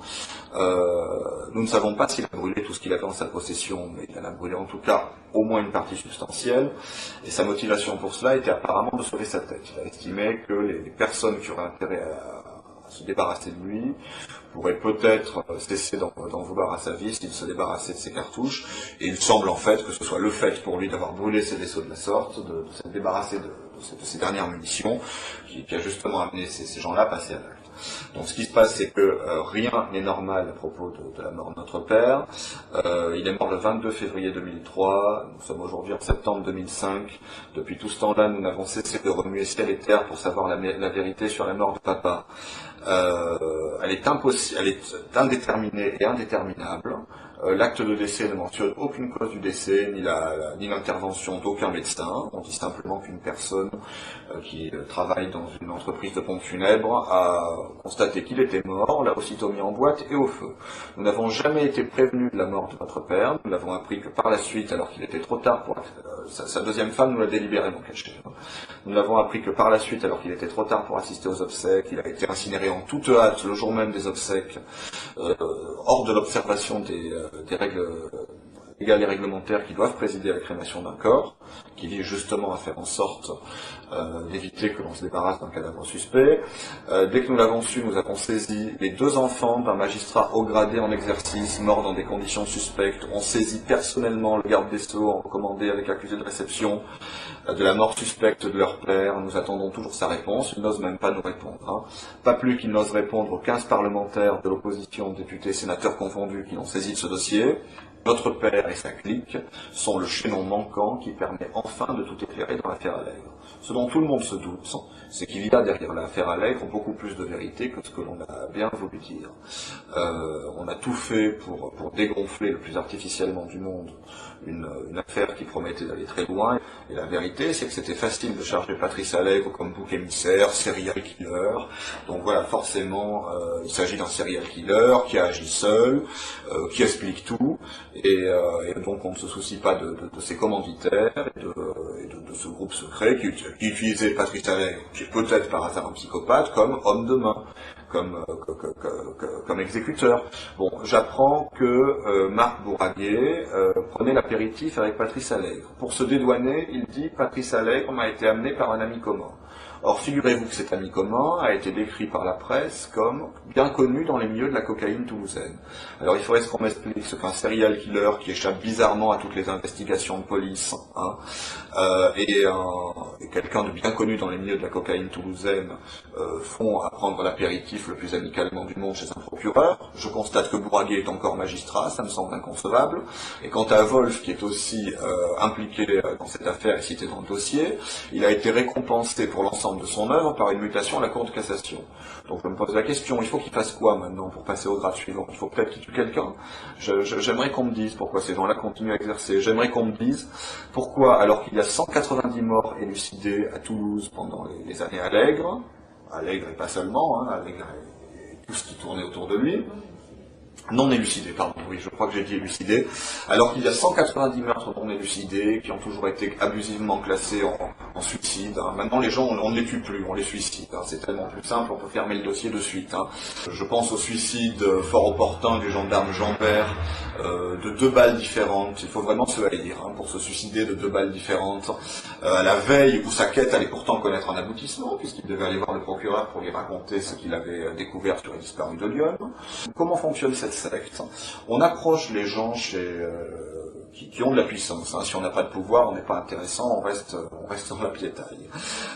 Nous ne savons pas s'il a brûlé tout ce qu'il avait en sa possession, mais il en a brûlé en tout cas au moins une partie substantielle, et sa motivation pour cela était apparemment de sauver sa tête. Il a estimé que les personnes qui auraient intérêt à se débarrasser de lui pourraient peut-être cesser d'en vouloir à sa vie s'il se débarrassait de ses cartouches, et il semble en fait que ce soit le fait pour lui d'avoir brûlé ses vaisseaux de la sorte, de s'être débarrassé de ces dernières munitions, qui a justement amené ces gens-là à passer à l'acte. Donc ce qui se passe, c'est que rien n'est normal à propos de la mort de notre père. Il est mort le 22 février 2003, nous sommes aujourd'hui en septembre 2005. Depuis tout ce temps-là, nous n'avons cessé de remuer ciel et terre pour savoir la vérité sur la mort de papa. Elle est indéterminée et indéterminable. L'acte de décès ne mentionne aucune cause du décès, ni l'intervention d'aucun médecin. On dit simplement qu'une personne qui travaille dans une entreprise de pompes funèbres a constaté qu'il était mort, l'a aussitôt mis en boîte et au feu. Nous n'avons jamais été prévenus de la mort de notre père. Nous l'avons appris que par la suite, alors qu'il était trop tard pour... sa 2e femme nous l'a délibérément caché. Nous l'avons appris que par la suite, alors qu'il était trop tard pour assister aux obsèques, il a été incinéré en toute hâte le jour même des obsèques, hors de l'observation des règles légales et réglementaires qui doivent présider à la crémation d'un corps, qui vise justement à faire en sorte d'éviter que l'on se débarrasse d'un cadavre suspect. Dès que nous l'avons su, nous avons saisi les 2 enfants d'un magistrat haut gradé en exercice, mort dans des conditions suspectes. On saisit personnellement le garde des Sceaux en recommandé avec accusé de réception de la mort suspecte de leur père. Nous attendons toujours sa réponse. Il n'ose même pas nous répondre. Pas plus qu'il n'ose répondre aux 15 parlementaires de l'opposition, députés, sénateurs confondus, qui ont saisi de ce dossier. Notre père et sa clique sont le chaînon manquant qui permet enfin de tout éclairer dans l'affaire Allègre. Ce dont tout le monde se doute, c'est qu'il y a derrière l'affaire Allègre beaucoup plus de vérité que ce que l'on a bien voulu dire. On a tout fait pour dégonfler le plus artificiellement du monde une affaire qui promettait d'aller très loin. Et la vérité, c'est que c'était facile de charger Patrice Allègre comme bouc émissaire, serial killer. Donc voilà, forcément, il s'agit d'un serial killer qui a agi seul, qui explique tout. Et donc on ne se soucie pas de ses commanditaires et de ce groupe secret qui utilisait Patrice Allègre, qui est peut-être par hasard un psychopathe, comme homme de main, comme exécuteur. Bon, j'apprends que Marc Bourraguer prenait l'apéritif avec Patrice Allègre. Pour se dédouaner, il dit « Patrice Allègre m'a été amené par un ami commun ». Or, figurez-vous que cet ami commun a été décrit par la presse comme bien connu dans les milieux de la cocaïne toulousaine. Alors, il faudrait qu'on m'explique ce qu'un serial killer qui échappe bizarrement à toutes les investigations de police, et quelqu'un de bien connu dans les milieux de la cocaïne toulousaine font prendre l'apéritif le plus amicalement du monde chez un procureur. Je constate que Bourraguet est encore magistrat, ça me semble inconcevable. Et quant à Wolf, qui est aussi impliqué dans cette affaire et cité dans le dossier, il a été récompensé pour l'ensemble de son œuvre par une mutation à la Cour de cassation. Donc je me pose la question, il faut qu'il fasse quoi maintenant pour passer au grade suivant? Il faut peut-être qu'il tue quelqu'un. J'aimerais qu'on me dise pourquoi ces gens-là continuent à exercer. J'aimerais qu'on me dise pourquoi, alors qu'il y a 190 morts élucidés à Toulouse pendant les années Allègre et pas seulement, hein, Allègre et tout ce qui tournait autour de lui, non élucidés, pardon, oui, je crois que j'ai dit élucidés, alors qu'il y a 190 meurtres non élucidés, qui ont toujours été abusivement classés en suicide. Hein. Maintenant, les gens, on ne les tue plus, on les suicide. Hein. C'est tellement plus simple, on peut fermer le dossier de suite. Hein. Je pense au suicide fort opportun du gendarme Jean-Bert, de 2 balles différentes. Il faut vraiment se haïr hein, pour se suicider de 2 balles différentes. À la veille où sa quête allait pourtant connaître un aboutissement, puisqu'il devait aller voir le procureur pour lui raconter ce qu'il avait découvert sur les disparus de Lyon. Comment fonctionne cette secte? On approche les gens qui ont de la puissance. Hein. Si on n'a pas de pouvoir, on n'est pas intéressant, on reste dans la piétaille.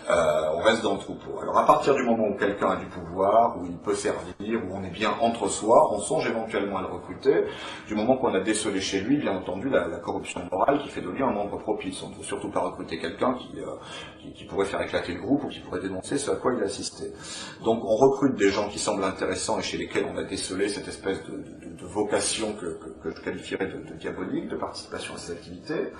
On reste dans le troupeau. Alors à partir du moment où quelqu'un a du pouvoir, où il peut servir, où on est bien entre soi, on songe éventuellement à le recruter. Du moment qu'on a décelé chez lui, bien entendu, la corruption morale qui fait de lui un membre propice. On ne veut surtout pas recruter quelqu'un qui pourrait faire éclater le groupe ou qui pourrait dénoncer ce à quoi il a assisté. Donc on recrute des gens qui semblent intéressants et chez lesquels on a décelé cette espèce de vocation que je qualifierais de diabolique, de participation à ces activités.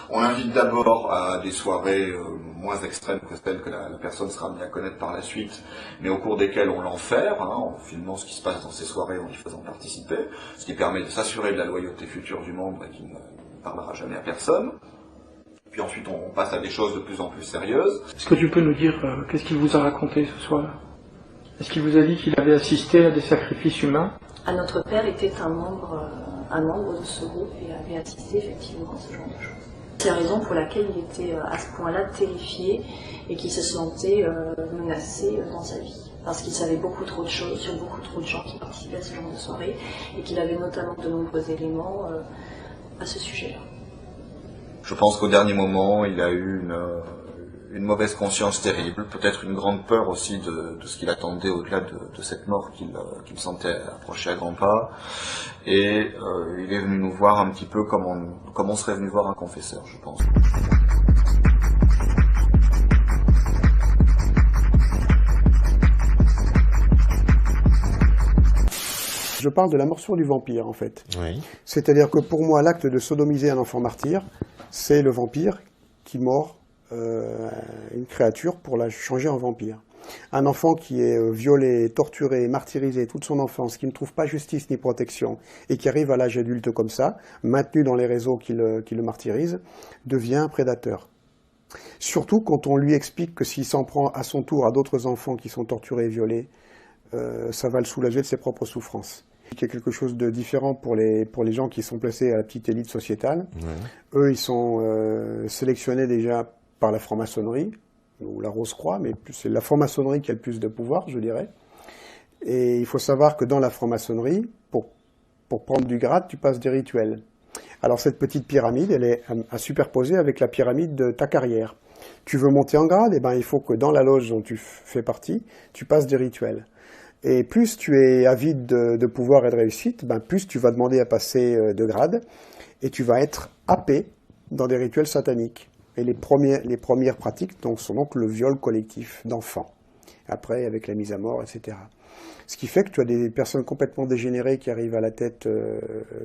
On invite d'abord à des soirées moins extrêmes que celles que la personne sera amenée à connaître par la suite, mais au cours desquelles on l'enferme, hein, en filmant ce qui se passe dans ces soirées, en y faisant participer, ce qui permet de s'assurer de la loyauté future du membre et qui ne parlera jamais à personne. Puis ensuite on passe à des choses de plus en plus sérieuses. Est-ce que tu peux nous dire qu'est-ce qu'il vous a raconté ce soir? Est-ce qu'il vous a dit qu'il avait assisté à des sacrifices humains? Notre père était un membre de ce groupe et avait assisté effectivement à ce genre de choses. C'est la raison pour laquelle il était à ce point-là terrifié et qu'il se sentait menacé dans sa vie. Parce qu'il savait beaucoup trop de choses sur beaucoup trop de gens qui participaient à ce genre de soirée et qu'il avait notamment de nombreux éléments à ce sujet-là. Je pense qu'au dernier moment, il a eu une mauvaise conscience terrible, peut-être une grande peur aussi de ce qu'il attendait au-delà de cette mort qu'il sentait approcher à grands pas. Et il est venu nous voir un petit peu comme on serait venu voir un confesseur, je pense. Je parle de la morsure du vampire, en fait. Oui. C'est-à-dire que pour moi, l'acte de sodomiser un enfant martyr, c'est le vampire qui mord une créature pour la changer en vampire. Un enfant qui est violé, torturé, martyrisé toute son enfance, qui ne trouve pas justice ni protection, et qui arrive à l'âge adulte comme ça, maintenu dans les réseaux qui le martyrisent, devient un prédateur. Surtout quand on lui explique que s'il s'en prend à son tour à d'autres enfants qui sont torturés et violés, ça va le soulager de ses propres souffrances. Il y a quelque chose de différent pour les gens qui sont placés à la petite élite sociétale. Ouais. Eux, ils sont sélectionnés déjà par la franc-maçonnerie, ou la Rose-Croix, mais c'est la franc-maçonnerie qui a le plus de pouvoir, je dirais. Et il faut savoir que dans la franc-maçonnerie, pour prendre du grade, tu passes des rituels. Alors cette petite pyramide, elle est à superposer avec la pyramide de ta carrière. Tu veux monter en grade, eh ben, il faut que dans la loge dont tu fais partie, tu passes des rituels. Et plus tu es avide de pouvoir et de réussite, ben plus tu vas demander à passer de grade, et tu vas être happé dans des rituels sataniques. Et les premières pratiques sont donc le viol collectif d'enfants. Après, avec la mise à mort, etc. Ce qui fait que tu as des personnes complètement dégénérées qui arrivent à la tête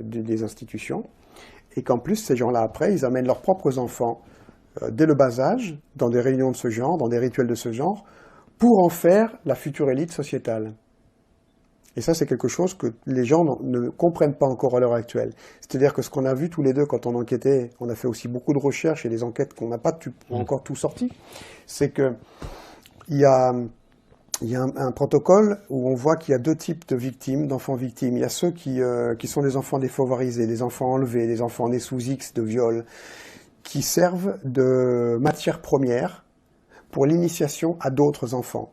des institutions, et qu'en plus, ces gens-là, après, ils amènent leurs propres enfants, dès le bas âge, dans des réunions de ce genre, dans des rituels de ce genre, pour en faire la future élite sociétale. Et ça, c'est quelque chose que les gens ne comprennent pas encore à l'heure actuelle. C'est-à-dire que ce qu'on a vu tous les deux quand on enquêtait, on a fait aussi beaucoup de recherches et des enquêtes qu'on n'a pas encore tout sorti, c'est que il y a un protocole où on voit qu'il y a deux types de victimes, d'enfants victimes. Il y a ceux qui sont des enfants défavorisés, des enfants enlevés, des enfants nés sous X de viol, qui servent de matière première pour l'initiation à d'autres enfants.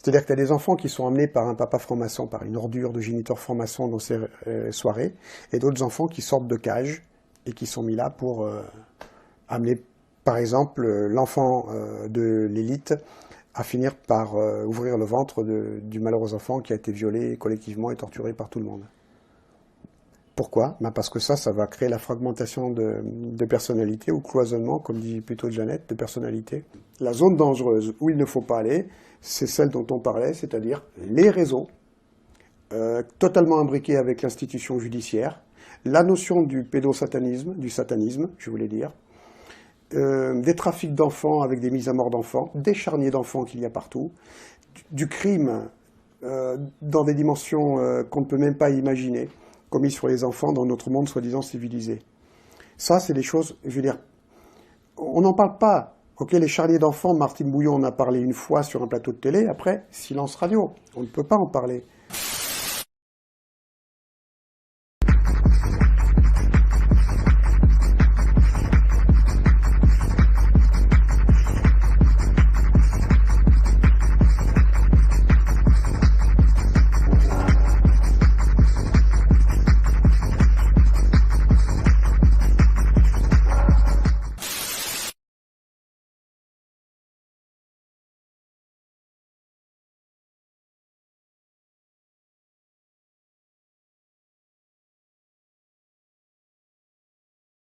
C'est-à-dire que tu as des enfants qui sont amenés par un papa franc-maçon, par une ordure de géniteur franc-maçon dans ces soirées, et d'autres enfants qui sortent de cage et qui sont mis là pour amener, par exemple, l'enfant de l'élite à finir par ouvrir le ventre du malheureux enfant qui a été violé collectivement et torturé par tout le monde. Pourquoi? Parce que ça va créer la fragmentation de personnalité, ou cloisonnement, comme dit plutôt Jeannette, de personnalité. La zone dangereuse où il ne faut pas aller, c'est celle dont on parlait, c'est-à-dire les réseaux, totalement imbriqués avec l'institution judiciaire, la notion du pédosatanisme, du satanisme, je voulais dire, des trafics d'enfants avec des mises à mort d'enfants, des charniers d'enfants qu'il y a partout, du crime dans des dimensions qu'on ne peut même pas imaginer, commis sur les enfants dans notre monde soi-disant civilisé. Ça, c'est des choses, je veux dire, on n'en parle pas. Ok, les charniers d'enfants, Martine Bouillon en a parlé une fois sur un plateau de télé, après, silence radio, on ne peut pas en parler.